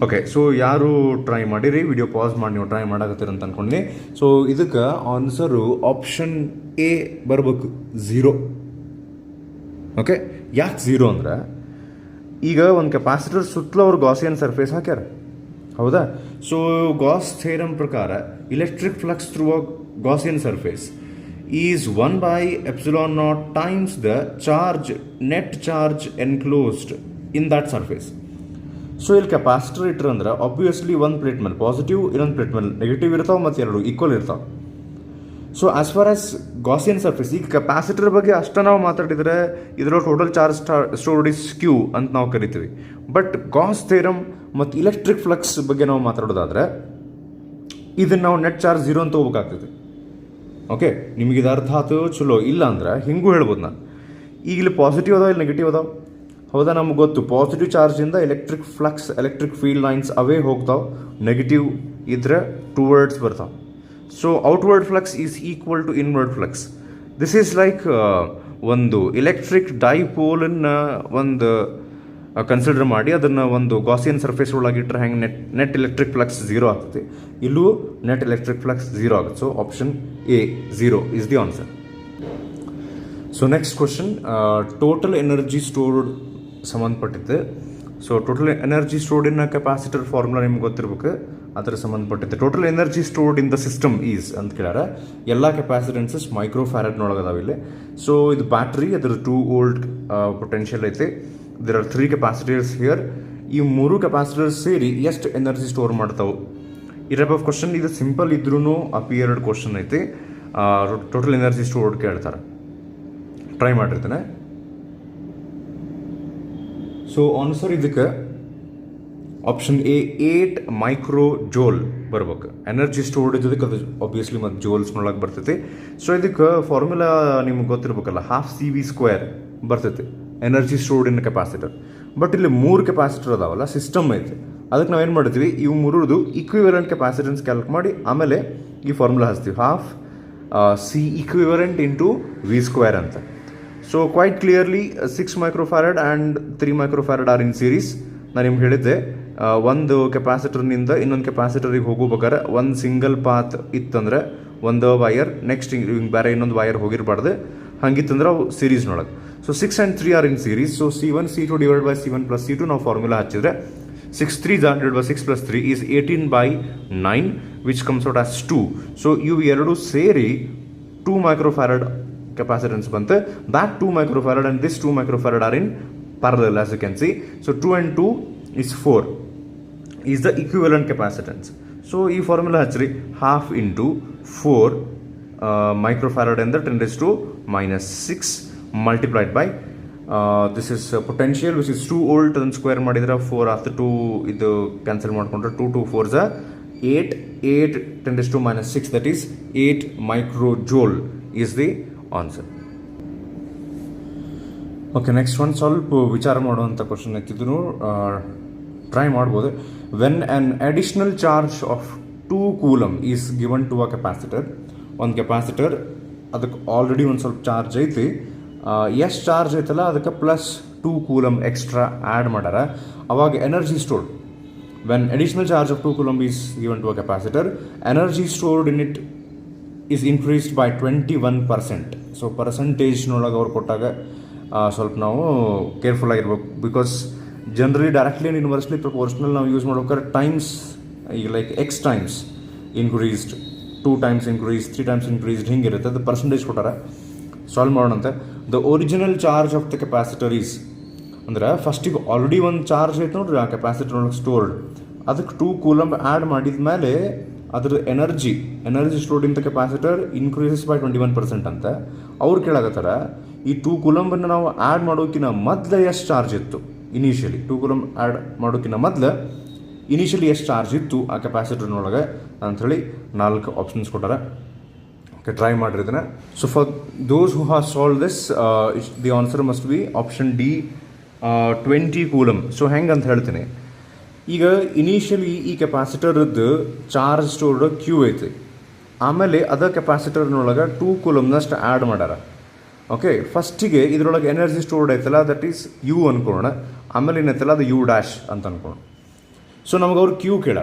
ಓಕೆ, ಸೊ ಯಾರು ಟ್ರೈ ಮಾಡಿರಿ ವಿಡಿಯೋ ಪಾಸ್ ಮಾಡಿ ನೀವು ಟ್ರೈ ಮಾಡಾಕತ್ತೀರ ಅಂತ ಅನ್ಕೊಂಡಿ. ಸೊ ಇದಕ್ಕೆ ಆನ್ಸರು ಆಪ್ಷನ್ ಎ ಬರ್ಬೇಕು, 0. ಓಕೆ, ಯಾಕೆ 0 ಅಂದ್ರೆ ಈಗ ಒಂದು ಕೆಪಾಸಿಟರ್ ಸುತ್ತಲೂ ಅವ್ರು ಗಾಸಿಯನ್ ಸರ್ಫೇಸ್ ಹಾಕ್ಯಾರ. ಹೌದಾ? ಸೊ ಗಾಸ್ ಥಿಯರಮ್ ಪ್ರಕಾರ electric flux through a Gaussian surface is 1/ε0 times the charge, net charge enclosed in that surface. So ಇಲ್ಲಿ ಕೆಪಾಸಿಟರ್ ಇಟ್ರ ಅಂದ್ರೆ ಆಬ್ವಿಯಸ್ಲಿ ಒಂದು ಪ್ಲೇಟ್ ಮೇಲೆ ಪಾಸಿಟಿವ್, ಇನ್ನೊಂದು ಪ್ಲೇಟ್ ಮೇಲೆ ನೆಗೆಟಿವ್ ಇರ್ತಾವೆ ಮತ್ತು ಎರಡು ಈಕ್ವಲ್ ಇರ್ತಾವೆ. So as far as Gaussian surface, ಈಗ ಕೆಪಾಸಿಟರ್ ಬಗ್ಗೆ ಅಷ್ಟೇ ನಾವು ಮಾತಾಡಿದರೆ ಇದರ total charge stored is Q ಅಂತ ನಾವು ಕರಿತೀವಿ. ಬಟ್ ಗಾಸ್ ಥಿಯರಮ್ ಮತ್ತು ಇಲೆಕ್ಟ್ರಿಕ್ ಫ್ಲಕ್ಸ್ ಬಗ್ಗೆ ನಾವು ಮಾತಾಡೋದಾದ್ರೆ ಇದನ್ನು ನಾವು ನೆಟ್ ಚಾರ್ಜ್ 0 ಅಂತ ಹೋಗ್ಬೇಕಾಗ್ತದೆ. ಓಕೆ, ನಿಮಗೆ ಇದು ಅರ್ಥ ಆಯ್ತು ಚಲೋ. ಇಲ್ಲ ಅಂದ್ರೆ ಹಿಂಗೂ ಹೇಳ್ಬೋದು ನಾನು. ಈಗ ಇಲ್ಲಿ ಪಾಸಿಟಿವ್ ಅದಾವ, ಇಲ್ಲಿ ನೆಗೆಟಿವ್ ಅದಾವ. ಹೌದಾ? ನಮ್ಗೆ ಗೊತ್ತು ಪಾಸಿಟಿವ್ ಚಾರ್ಜಿಂದ electric flux, electric field lines away ಹೋಗ್ತಾವೆ. ನೆಗೆಟಿವ್ ಇದ್ರೆ ಟುವರ್ಡ್ಸ್ ಬರ್ತಾವೆ. So outward flux is equal to inward flux. This is like ಒಂದು ಎಲೆಕ್ಟ್ರಿಕ್ ಡೈಪೋಲನ್ನು ಒಂದು ಕನ್ಸಿಡರ್ ಮಾಡಿ ಅದನ್ನು ಒಂದು ಗಾಸಿಯನ್ ಸರ್ಫೇಸ್ ಒಳಗಿಟ್ರೆ ಹೆಂಗೆ ನೆಟ್ ಎಲೆಕ್ಟ್ರಿಕ್ ಫ್ಲಕ್ಸ್ 0 ಆಗ್ತದೆ, ಇಲ್ಲೂ ನೆಟ್ ಎಲೆಕ್ಟ್ರಿಕ್ ಫ್ಲಕ್ಸ್ 0 ಆಗುತ್ತೆ. So option A 0 is the answer. So next question, total energy stored ಸಂಬಂಧಪಟ್ಟಿದ್ದೆ. So total energy stored in capacitor formula ನಿಮ್ಗೆ ಗೊತ್ತಿರ್ಬೇಕು, ಅದರ ಸಂಬಂಧಪಟ್ಟಿದ್ದೆ. Total energy stored in the system is ಅಂತ ಕೇಳ್ಯಾರ. ಎಲ್ಲ ಕೆಪಾಸಿಟೆನ್ಸಸ್ ಮೈಕ್ರೋ ಫ್ಯಾರಡ್ನೊಳಗೆ ಅದಾವ ಇಲ್ಲಿ. ಸೊ ಇದು ಬ್ಯಾಟ್ರಿ, ಅದರ 2 ವೋಲ್ಟ್ ಪೊಟೆನ್ಷಿಯಲ್ ಐತೆ. There are 3 capacitors here. ಈ 3 ಕೆಪಾಸಿಟರ್ಸ್ ಸೇರಿ ಎಷ್ಟು ಎನರ್ಜಿ ಸ್ಟೋರ್ ಮಾಡ್ತಾವೆ? ಈ ಟೈಪ್ ಆಫ್ ಕ್ವಶನ್ ಇದು ಸಿಂಪಲ್ ಇದ್ರೂ ಅಪಿಯರ್ಡ್ ಕ್ವಶನ್ ಐತಿ. ಟೋಟಲ್ ಎನರ್ಜಿ ಸ್ಟೋರ್ಡ್ ಕೇಳ್ತಾರೆ, ಟ್ರೈ ಮಾಡಿರ್ತೇನೆ. ಸೊ ಆನ್ಸರ್ ಇದಕ್ಕೆ ಆಪ್ಷನ್ ಎ 8 ಮೈಕ್ರೋ ಜೋಲ್ ಬರ್ಬೇಕು. ಎನರ್ಜಿ ಸ್ಟೋರ್ಡ್ ಇದಕ್ಕೆ ಅದು ಆಬ್ವಿಯಸ್ಲಿ ಮತ್ತು ಜೋಲ್ಸ್ನೊಳಗೆ ಬರ್ತೈತಿ. ಸೊ ಇದಕ್ಕೆ ಫಾರ್ಮುಲಾ ನಿಮ್ಗೆ ಗೊತ್ತಿರ್ಬೇಕಲ್ಲ, 12CV² ಬರ್ತೈತಿ energy stored in capacitor. But ಇಲ್ಲಿ 3 ಕೆಪಾಸಿಟರ್ ಅದಾವಲ್ಲ, ಸಿಸ್ಟಮ್ ಐತೆ. ಅದಕ್ಕೆ ನಾವೇನು ಮಾಡ್ತೀವಿ, ಇವು 3 ಈಕ್ವಿವೆಲೆಂಟ್ ಕೆಪಾಸಿಟೆನ್ಸ್ ಕ್ಯಾಲ್ಕ್ ಮಾಡಿ ಆಮೇಲೆ ಈ ಫಾರ್ಮುಲಾ ಹಚ್ತೀವಿ, 12C ಈಕ್ವಿವೆಲೆಂಟ್ ಇಂಟು V² ಅಂತ. So quite clearly 6 microfarad and 3 microfarad are in series. ನಾನು ನಿಮ್ಗೆ ಹೇಳಿದ್ದೆ, ಒಂದು ಕೆಪಾಸಿಟರ್ನಿಂದ ಇನ್ನೊಂದು ಕೆಪಾಸಿಟರಿಗೆ ಹೋಗೋಬೇಕಾದ್ರೆ ಒಂದು ಸಿಂಗಲ್ ಪಾತ್ ಇತ್ತಂದ್ರೆ ಒಂದು ವೈರ್, ನೆಕ್ಸ್ಟ್ ಹಿಂಗೆ ಬೇರೆ ಇನ್ನೊಂದು ವೈರ್ ಹೋಗಿರಬಾರ್ದು. ಹಂಗಿತ್ತಂದ್ರೆ ಅವು ಸೀರೀಸ್ನೊಳಗೆ. So 6 and 3 are in series. So C1 C2 divide by C1 + C2 ನಾವು ಫಾರ್ಮುಲಾ ಹಚ್ಚಿದ್ರೆ 6 3s divided by 6 + 3 is 18/9 which comes out as 2. So ಇವು ಎರಡು ಸೇರಿ 2 ಮೈಕ್ರೋಫ್ಯಾರಡ್ capacitance ಬಂತು. that 2 microfarad and this 2 microfarad are in parallel, as you can see. So 2 and 2 is 4 is the equivalent capacitance. So ಈ ಫಾರ್ಮುಲಾ ಹಚ್ಚಿರಿ, 12 into 4 microfarad and the 10⁻⁻⁶ multiplied by this is potential which is 2 volt ಅದನ್ನು ಸ್ಕ್ವೇರ್ ಮಾಡಿದ್ರೆ 4 after 2 ಇದು ಕ್ಯಾನ್ಸಲ್ ಮಾಡಿಕೊಂಡ್ರೆ 2 2 4 8 8 10 to minus 6 that is 8 microjoule is the answer. Okay, next ಒಂದು ಸ್ವಲ್ಪ ವಿಚಾರ ಮಾಡುವಂಥ ಕ್ವಶನ್ ಎತ್ತಿದ್ರು ಟ್ರೈ ಮಾಡ್ಬೋದು. When an additional charge of 2 coulomb is given to a capacitor, ಒಂದು ಕೆಪಾಸಿಟರ್ ಅದಕ್ಕೆ ಆಲ್ರೆಡಿ ಒಂದು ಸ್ವಲ್ಪ ಚಾರ್ಜ್ ಐತಿ, ಎಷ್ಟು ಚಾರ್ಜ್ ಐತಲ್ಲ ಅದಕ್ಕೆ ಪ್ಲಸ್ 2 ಕೂಲಮ್ ಎಕ್ಸ್ಟ್ರಾ ಆ್ಯಡ್ ಮಾಡ್ಯಾರ, ಅವಾಗ energy stored. When additional charge of 2 coulomb is given to a capacitor, energy stored in it is increased by 21%. So ಪರ್ಸಂಟೇಜ್ನೊಳಗೆ ಅವ್ರು ಕೊಟ್ಟಾಗ ಸ್ವಲ್ಪ ನಾವು ಕೇರ್ಫುಲ್ ಆಗಿರ್ಬೇಕು. Because generally directly and inversely proportional ನಾವು ಯೂಸ್ ಮಾಡ್ಬೇಕಾದ್ರೆ ಟೈಮ್ಸ್ ಈಗ like X times increased, 2 times increased, 3 times increased ಹಿಂಗಿರುತ್ತೆ. ಅದು ಪರ್ಸಂಟೇಜ್ ಕೊಟ್ಟಾರ. ಸಾಲ್ವ್ ಮಾಡೋಣಂತೆ. The original charge of the capacitor is ಅಂದ್ರೆ ಫಸ್ಟಿಗೆ ಆಲ್ರೆಡಿ ಒಂದು ಚಾರ್ಜ್ ಐತೆ ನೋಡ್ರಿ ಆ ಕೆಪಾಸಿಟರ್ ಒಳಗೆ ಸ್ಟೋರ್ಡ್, ಅದಕ್ಕೆ 2 ಕೂಲಮ್ ಆ್ಯಡ್ ಮಾಡಿದ ಮೇಲೆ ಅದ್ರ energy stored in the capacitor increases by 21% ಅಂತ ಅವ್ರು ಕೇಳಾಗತ್ತಾರ. ಈ 2 ಕೂಲಂಬನ್ನು ನಾವು ಆ್ಯಡ್ ಮಾಡೋಕ್ಕಿಂತ ಮೊದಲು ಎಷ್ಟು ಚಾರ್ಜ್ ಇತ್ತು ಇನಿಷಿಯಲಿ, 2 ಕೂಲಮ್ ಆ್ಯಡ್ ಮಾಡೋಕ್ಕಿಂತ ಮೊದಲು ಇನಿಷಿಯಲಿ ಎಷ್ಟು ಚಾರ್ಜ್ ಇತ್ತು ಆ ಕೆಪಾಸಿಟರ್ನೊಳಗೆ ಅಂಥೇಳಿ 4 ಆಪ್ಷನ್ಸ್ ಕೊಟ್ಟಾರ. ಓಕೆ, ಟ್ರೈ ಮಾಡಿರಿ ಇದನ್ನು. So for those who have solve this the answer must be option D, 20 coulomb. So ಹೆಂಗೆ ಅಂತ ಹೇಳ್ತೀನಿ. ಈಗ ಇನಿಷಿಯಲಿ ಈ ಕೆಪಾಸಿಟರ್ದು ಚಾರ್ಜ್ ಸ್ಟೋರ್ಡ್ ಕ್ಯೂ ಐತಿ, ಆಮೇಲೆ ಅದ ಕೆಪಾಸಿಟರ್ನೊಳಗೆ 2 ಕೂಲಮ್ನಷ್ಟು ಆ್ಯಡ್ ಮಾಡ್ಯಾರ. ಓಕೆ, ಫಸ್ಟಿಗೆ ಇದರೊಳಗೆ ಎನರ್ಜಿ ಸ್ಟೋರ್ಡ್ ಐತಲ್ಲ ದಟ್ ಈಸ್ ಯು ಅನ್ಕೊಳ್ಳೋಣ, ಆಮೇಲೆ ಏನೈತಲ್ಲ ಅದು ಯು ಡ್ಯಾಶ್ ಅಂತ ಅನ್ಕೊಳ್ಳೋಣ. ಸೊ ನಮಗೆ ಅವ್ರು ಕ್ಯೂ ಕೇಳ,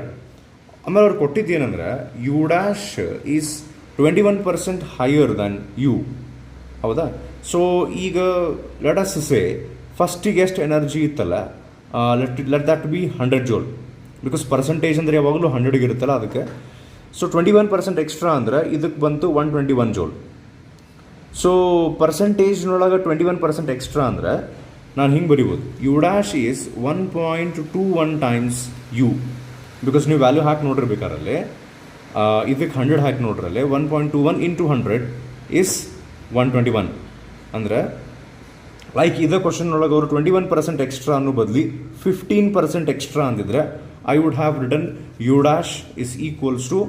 ಆಮೇಲೆ ಅವ್ರು ಕೊಟ್ಟಿದ್ದು ಏನಂದ್ರೆ U dash is 21% higher than U, ಹೌದಾ? ಸೊ ಈಗ ಲೆಟ್ ಅಸ್ ಸೇ ಫಸ್ಟಿಗೆ ಎಷ್ಟು ಎನರ್ಜಿ ಇತ್ತಲ್ಲ, let that be 100 joule, because percentage ಅಂದರೆ ಯಾವಾಗಲೂ 100 ಇರುತ್ತಲ್ಲ ಅದಕ್ಕೆ. ಸೊ 21% ಎಕ್ಸ್ಟ್ರಾ ಅಂದ್ರೆ ಇದಕ್ಕೆ ಬಂತು 121 ಜೋಲ್. ಸೊ ಪರ್ಸಂಟೇಜ್ನೊಳಗೆ 21% ಎಕ್ಸ್ಟ್ರಾ ಅಂದರೆ ನಾನು ಹಿಂಗೆ ಬರಿಬೋದು, U dash is 1.21 times U, because ನೀವು ವ್ಯಾಲ್ಯೂ ಹಾಕಿ ನೋಡಿರ್ಬೇಕಾರಲ್ಲಿ ಇದಕ್ಕೆ 100 ಹಾಕಿ ನೋಡ್ರಲ್ಲಿ 1.21 ಇಂಟು 100 ಇಸ್ 121. ಅಂದರೆ ಲೈಕ್ ಇದೇ ಕ್ವಶನ್ ಒಳಗೆ ಅವರು 21% ಎಕ್ಸ್ಟ್ರಾ ಅನ್ನೋ ಬದಲಿ 15% ಎಕ್ಸ್ಟ್ರಾ ಅಂದಿದ್ರೆ I would have written U dash is equals to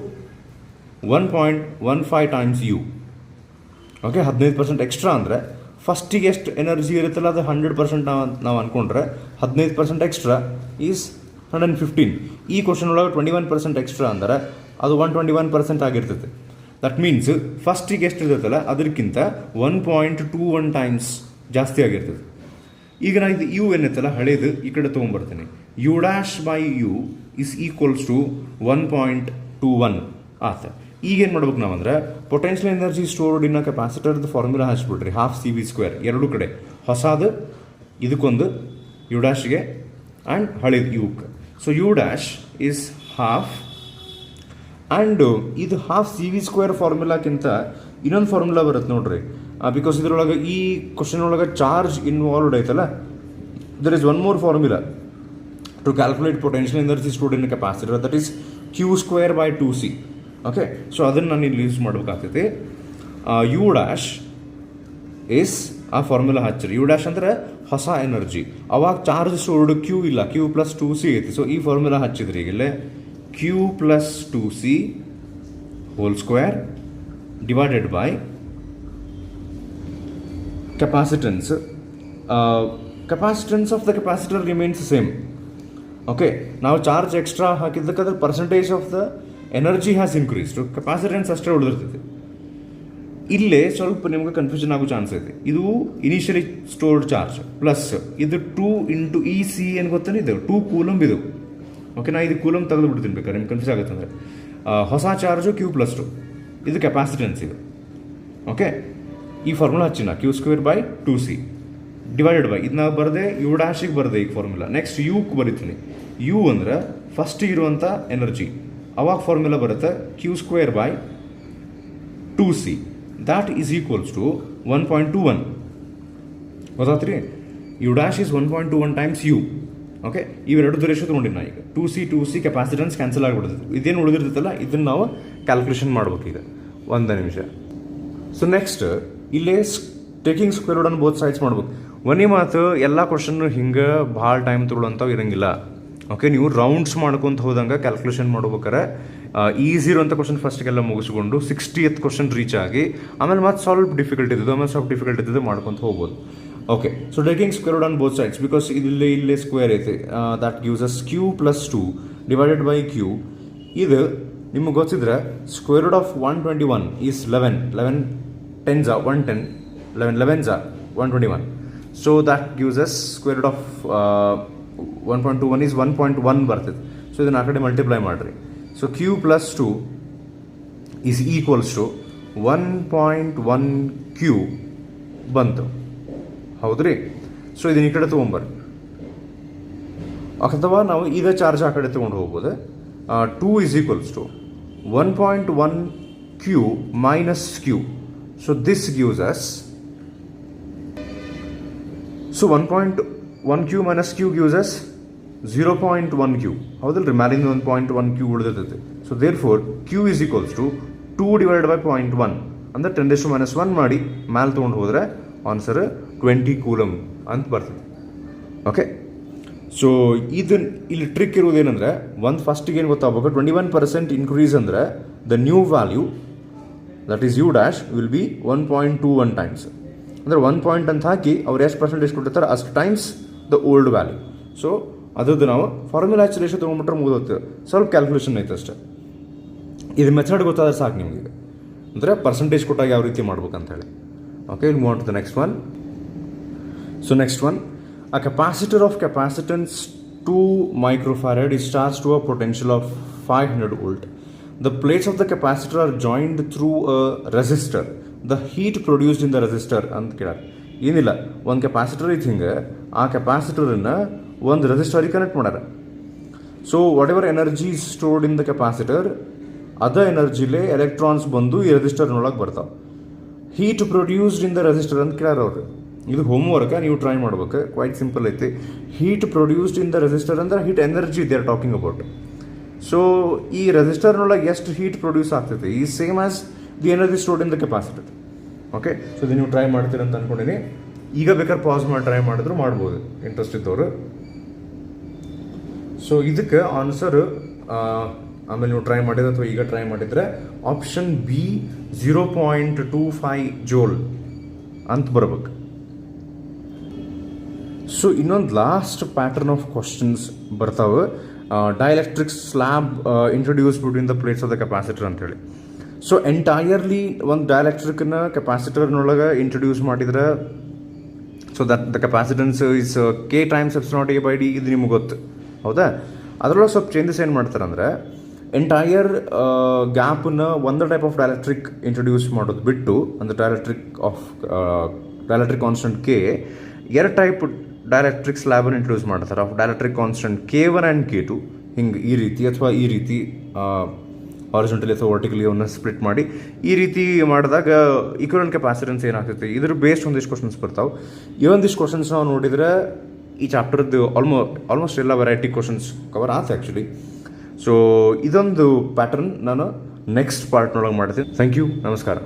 1.15 times U. Okay, 15% extra ಅಂದರೆ ಫಸ್ಟಿಗೆ ಎಷ್ಟು ಎನರ್ಜಿ ಇರುತ್ತಲ್ಲ ಅದು 100% ನಾವು ಅಂದ್ಕೊಂಡ್ರೆ 15% ಎಕ್ಸ್ಟ್ರಾ ಈಸ್ 115. ಈ ಕ್ವಶನ್ ಒಳಗೆ 21% ಎಕ್ಸ್ಟ್ರಾ ಅಂದರೆ ಅದು 121% ಆಗಿರ್ತೈತೆ. ದಟ್ ಮೀನ್ಸ್ ಫಸ್ಟಿಗೆ ಎಷ್ಟು ಇರ್ತೈತಲ್ಲ ಅದಕ್ಕಿಂತ 1.21 ಟೈಮ್ಸ್ ಜಾಸ್ತಿ ಆಗಿರ್ತದೆ. ಈಗ ನಾನು ಇದು ಯು ಏನೈತಲ್ಲ ಹಳೇದು ಈ ಕಡೆ ತೊಗೊಂಬರ್ತೀನಿ, U dash by U is equals to 1.21 ಆತ. ಈಗೇನು ಮಾಡ್ಬೇಕು ನಾವಂದ್ರೆ ಪೊಟೆನ್ಷಿಯಲ್ ಎನರ್ಜಿ ಸ್ಟೋರ್ಡ್ ಇನ್ ಕೆಪಾಸಿಟರ್ದು ಫಾರ್ಮುಲಾ ಹಚ್ಬಿಟ್ರಿ, ½ CV², ಎರಡೂ ಕಡೆ ಹೊಸದು ಇದಕ್ಕೊಂದು ಯು ಡ್ಯಾಶ್ಗೆ ಆ್ಯಂಡ್ ಹಳೇದು ಯುಕ್ಕೆ. So U dash is half, and ಇದು ½ CV² ಫಾರ್ಮುಲಾಕ್ಕಿಂತ ಇನ್ನೊಂದು ಫಾರ್ಮುಲಾ ಬರುತ್ತೆ ನೋಡ್ರಿ, ಬಿಕಾಸ್ ಇದರೊಳಗೆ ಈ ಕ್ವಶನ್ ಒಳಗೆ ಚಾರ್ಜ್ ಇನ್ವಾಲ್ವ್ಡ್ ಐತಲ್ಲ, there is one more formula to calculate potential energy stored in capacitor, that is Q² by 2C. Okay, so ಅದನ್ನು ನಾನು ಇಲ್ಲಿ ಯೂಸ್ ಮಾಡಬೇಕಾಗ್ತೈತಿ. ಯು ಡ್ಯಾಶ್ ಇಸ್ ಆ ಫಾರ್ಮುಲಾ ಹಚ್ಚಿರಿ, ಯು ಡ್ಯಾಶ್ ಅಂದರೆ ಹೊಸ ಎನರ್ಜಿ, ಅವಾಗ ಚಾರ್ಜ್ ಸ್ಟೋರ್ಡ್ ಕ್ಯೂ ಇಲ್ಲ, Q+2C ಐತಿ. ಸೊ ಈ ಫಾರ್ಮುಲಾ ಹಚ್ಚಿದ್ರಿ ಈಗಲೇ Q+2C² divided by capacitance. Capacitance of the capacitor remains the same. Okay, now charge extra ಹಾಕಿದ್ದಕ್ಕೆ ಅದರ percentage of the energy has increased, capacitance ಅಷ್ಟೇ ಉಳಿದಿರ್ತೈತೆ. ಇಲ್ಲೇ ಸ್ವಲ್ಪ ನಿಮ್ಗೆ ಕನ್ಫ್ಯೂಷನ್ ಆಗೋ ಚಾನ್ಸ್ ಐತೆ. ಇದು ಇನಿಷಿಯಲಿ ಸ್ಟೋರ್ಡ್ ಚಾರ್ಜ್ ಪ್ಲಸ್ ಇದು 2 ಇಂಟು EC ಏನು ಗೊತ್ತಾನೆ, ಇದು 2 ಕೂಲಮ್ ಇದು. ಓಕೆ, ನಾ ಇದು ಕೂಲಮ್ ತೆಗೆದು ಬಿಡ್ತೀನಿ ಬೇಕಾದ್ರೆ ನಿಮ್ಗೆ ಕನ್ಫ್ಯೂಸ್ ಆಗುತ್ತೆ ಅಂದರೆ. ಹೊಸ ಚಾರ್ಜು Q+2, ಇದು ಕೆಪಾಸಿಟೆನ್ಸ್ ಇದು. ಓಕೆ, ಈ ಫಾರ್ಮುಲಾ ಹಚ್ಚಿನ Q²/2C ಡಿವೈಡೆಡ್ ಬೈ ಇದನ್ನ ಬರದೆ ಯು ಡ್ಯಾಶಿಗೆ ಬರದೆ ಈಗ ಫಾರ್ಮುಲಾ. ನೆಕ್ಸ್ಟ್ ಯುಕ್ಕೆ ಬರೀತೀನಿ, ಯು ಅಂದರೆ ಫಸ್ಟ್ ಇರುವಂಥ ಎನರ್ಜಿ, ಅವಾಗ ಫಾರ್ಮುಲಾ ಬರುತ್ತೆ Q²/2C that is equals to 1.21. ಗೊತ್ತಾತ್ರಿ, you dash is 1.21 times U. Okay, ಇವೆರಡು ರೇಷೋ ತೊಗೊಂಡಿನಿ ನಾ ಈಗ. 2C ಕೆಪಾಸಿಟೆನ್ಸ್ ಕ್ಯಾನ್ಸಲ್ ಆಗಿಬಿಡ್ತದೆ. ಇದೇನು ಉಳಿದಿರ್ತೈತಲ್ಲ ಇದನ್ನು ನಾವು ಕ್ಯಾಲ್ಕುಲೇಷನ್ ಮಾಡ್ಬೇಕು ಈಗ. 1 ನಿಮಿಷ. ಸೊ ನೆಕ್ಸ್ಟ್ ಇಲ್ಲೇ taking square root on both sides ಮಾಡ್ಬೇಕು. ಒಂದೇ ಮಾತು, ಎಲ್ಲ ಕ್ವಶನ್ ಹಿಂಗೆ ಭಾಳ ಟೈಮ್ ತೊಗೊಳ್ಳೋಂಥವು ಇರಂಗಿಲ್ಲ. ಓಕೆ, ನೀವು ರೌಂಡ್ಸ್ ಮಾಡ್ಕೊತ ಹೋದಂಗೆ ಕ್ಯಾಲ್ಕುಲೇಷನ್ ಮಾಡ್ಬೇಕಾರೆ ಈಸಿ ಇರುವಂಥ ಕ್ವಶನ್ ಫಸ್ಟಿಗೆಲ್ಲ ಮುಗಿಸ್ಕೊಂಡು 60th ಕ್ವಶನ್ ರೀಚ್ ಆಗಿ ಆಮೇಲೆ ಮತ್ತೆ ಸ್ವಲ್ಪ ಡಿಫಿಕಲ್ಟ್ ಇದ್ದು ಆಮೇಲೆ ಸ್ವಲ್ಪ ಡಿಫಿಕಲ್ಟ್ ಇದ್ದು ಮಾಡ್ಕೊತ ಹೋಗ್ಬೋದು. Okay, so taking square root on both sides because ಇಲ್ಲೇ ಸ್ಕ್ವೇರ್ ಐತೆ, that gives us q + 2 divided by q. ಇದು ನಿಮಗೆ ಗೊತ್ತಿದ್ರೆ square root of 121 is 11. 11 10s are 110, 11 11s are 121. So that gives us square root of 1.21 is 1.1 ಬರ್ತದೆ. ಸೊ ಇದನ್ನು ಆ ಕಡೆ ಮಲ್ಟಿಪ್ಲೈ ಮಾಡಿರಿ. So q + 2 is equals to 1.1q ಬಂತು, ಹೌದ್ರಿ? ಸೊ ಇದನ್ನ ಈ ಕಡೆ ತೊಗೊಂಬರ್ರಿ, ಅಥವಾ ನಾವು ಇದೇ ಚಾರ್ಜ್ ಆ ಕಡೆ ತೊಗೊಂಡು ಹೋಗ್ಬೋದು. 2 is equals to 1.1q minus q. So this gives us, so 1.1q minus q gives us 0.1q. ಹೌದಲ್ಲ, ರಿಮೈನಿಂಗ್ 1.1q ಉಳಿದಿರ್ತೈತೆ. So therefore q is equals to 2 divide by 0.1 ಅಂದರೆ 10⁻⁻1 ಮಾಡಿ ಮ್ಯಾಲೆ ತೊಗೊಂಡು ಹೋದರೆ ಆನ್ಸರ್ 20 ಕೂಲಮ್ ಅಂತ ಬರ್ತದೆ. ಓಕೆ, ಸೊ ಇದನ್ನು ಇಲ್ಲಿ ಟ್ರಿಕ್ ಇರುವುದೇನೆಂದರೆ, ಒಂದು ಫಸ್ಟಿಗೆ ಏನು ಗೊತ್ತಾಗಬೇಕು, 21% ಇನ್ಕ್ರೀಸ್ ಅಂದರೆ the new value that is u dash will be 1.21 times. ಅಂದರೆ 1 ಪಾಯಿಂಟ್ ಅಂತ ಹಾಕಿ ಅವ್ರು ಎಷ್ಟು ಪರ್ಸೆಂಟೇಜ್ ಕೊಟ್ಟಿರ್ತಾರೆ ಅಷ್ಟು times the old value. So ಅದ್ರದ್ದು ನಾವು ಫಾರ್ಮುಲಾ ರೇಷಿಯೋ ತೊಗೊಂಡ್ಬಿಟ್ರೆ ಮುಗಿದೋಗ್ತದೆ. ಸ್ವಲ್ಪ ಕ್ಯಾಲ್ಕುಲೇಷನ್ ಐತೆ ಅಷ್ಟೇ. ಇದು ಮೆಥಡ್ ಗೊತ್ತಾದ್ರೆ ಸಾಕು ನಿಮಗೆ, ಅಂದರೆ ಪರ್ಸೆಂಟೇಜ್ ಕೊಟ್ಟಾಗ ಯಾವ ರೀತಿ ಮಾಡ್ಬೇಕಂತ ಹೇಳಿ. Okay, will move on to the next one. So next one, a capacitor of capacitance 2 microfarad is charged to a potential of 500 volt. The plates of the capacitor are joined through a resistor. The heat produced in the resistor ಅಂತ ಕೇಳಾರ. ಏನಿಲ್ಲ, ಒಂದು ಕೆಪಾಸಿಟರ್ ಐತಿ, ಹಿಂಗೆ ಆ ಕೆಪಾಸಿಟರನ್ನು ಒಂದು ರೆಸಿಸ್ಟರಿಗೆ ಕನೆಕ್ಟ್ ಮಾಡ್ಯಾರ. So whatever energy stored in the capacitor, ಅದ ಎನರ್ಜಿಲೇ ಎಲೆಕ್ಟ್ರಾನ್ಸ್ ಬಂದು ಈ ರೆಸಿಸ್ಟರ್ನೊಳಗೆ ಬರ್ತಾವೆ. Heat produced in the resistor ಅಂತ ಕೇಳಾರ ಅವ್ರು. ಇದು ಹೋಮ್ವರ್ಕ, ನೀವು ಟ್ರೈ ಮಾಡ್ಬೇಕು, ಕ್ವೈಟ್ ಸಿಂಪಲ್ ಐತಿ. Heat produced in the resistor ಅಂದ್ರೆ heat energy they are talking about. So ಈ ರೆಸಿಸ್ಟರ್ನೊಳಗೆ ಎಷ್ಟು ಹೀಟ್ ಪ್ರೊಡ್ಯೂಸ್ ಆಗ್ತೈತೆ ಈ same as the energy stored in the capacitor. Okay, so ಇದು ನೀವು ಟ್ರೈ ಮಾಡ್ತೀರ ಅಂತ ಅಂದ್ಕೊಂಡಿನಿ. ಈಗ ಬೇಕಾದ್ರೆ ಪಾಸ್ ಮಾಡಿ ಟ್ರೈ ಮಾಡಿದ್ರು ಮಾಡ್ಬೋದು, ಇಂಟ್ರೆಸ್ಟ್ ಇದ್ದವರು. ಸೊ ಇದಕ್ಕೆ ಆನ್ಸರ್ ಆಮೇಲೆ ನೀವು ಟ್ರೈ ಮಾಡಿದ್ರೆ ಅಥವಾ ಈಗ ಟ್ರೈ ಮಾಡಿದರೆ ಆಪ್ಷನ್ ಬಿ 0.25 ಜೋಲ್ ಅಂತ ಬರ್ಬೇಕು. ಸೊ ಇನ್ನೊಂದು ಲಾಸ್ಟ್ ಪ್ಯಾಟರ್ನ್ ಆಫ್ ಕ್ವಶನ್ಸ್ ಬರ್ತಾವೆ. Dielectric slab introduce between the plates of the capacitor ಅಂತೇಳಿ. ಸೊ ಎಂಟೈರ್ಲಿ ಒಂದು ಡೈಎಲೆಕ್ಟ್ರಿಕ್ನ ಕೆಪಾಸಿಟರ್ನೊಳಗೆ ಇಂಟ್ರೊಡ್ಯೂಸ್ ಮಾಡಿದ್ರೆ, so that the capacitance is k times ε0a/d. ಇದು ನಿಮ್ಗೆ ಗೊತ್ತು, ಹೌದಾ? ಅದರೊಳಗೆ ಸ್ವಲ್ಪ ಚೇಂಜಸ್ ಏನು ಮಾಡ್ತಾರೆ ಅಂದರೆ, ಎಂಟೈರ್ ಗ್ಯಾಪನ್ನ ಒಂದು ಟೈಪ್ ಆಫ್ ಡೈಎಲೆಕ್ಟ್ರಿಕ್ ಇಂಟ್ರೊಡ್ಯೂಸ್ ಮಾಡೋದು ಬಿಟ್ಟು, ಅಂದರೆ ಡೈಎಲೆಕ್ಟ್ರಿಕ್ ಕಾನ್ಸ್ಟೆಂಟ್ k, ಎರಡು ಟೈಪ್ ಡೈಎಲೆಕ್ಟ್ರಿಕ್ ಸ್ಲ್ಯಾಬನ್ನು ಇಂಟ್ರೊಡ್ಯೂಸ್ ಮಾಡ್ತಾರೆ. Of dielectric constant k1 and k2, ಹಿಂಗೆ ಈ ರೀತಿ ಅಥವಾ ಈ ರೀತಿ ಹಾರಿಜಾಂಟಲಿ ಅಥವಾ ವರ್ಟಿಕಲಿ ಅವನ್ನ ಸ್ಪ್ಲಿಟ್ ಮಾಡಿ ಈ ರೀತಿ ಮಾಡಿದಾಗ ಈಕ್ವಲೆಂಟ್ ಕೆಪಾಸಿಟೆನ್ಸ್ ಏನಾಗ್ತೈತಿ, ಇದ್ರ ಬೇಸ್ಡ್ ಒಂದಿಷ್ಟು ಕ್ವಶನ್ಸ್ ಬರ್ತಾವೆ. ಈ ಒಂದಿಷ್ಟು ಕ್ವಶನ್ಸ್ ನಾವು ನೋಡಿದರೆ ಈ ಚಾಪ್ಟರ್ದು ಆಲ್ಮೋಸ್ಟ್ ಎಲ್ಲ ವೆರೈಟಿ ಕ್ವಶನ್ಸ್ ಕವರ್ ಆಯ್ತು ಆ್ಯಕ್ಚುಲಿ. ಸೊ ಇದೊಂದು ಪ್ಯಾಟರ್ನ್ ನಾನು ನೆಕ್ಸ್ಟ್ ಪಾರ್ಟ್ನೊಳಗೆ ಮಾಡ್ತೀನಿ. ಥ್ಯಾಂಕ್ ಯು, ನಮಸ್ಕಾರ.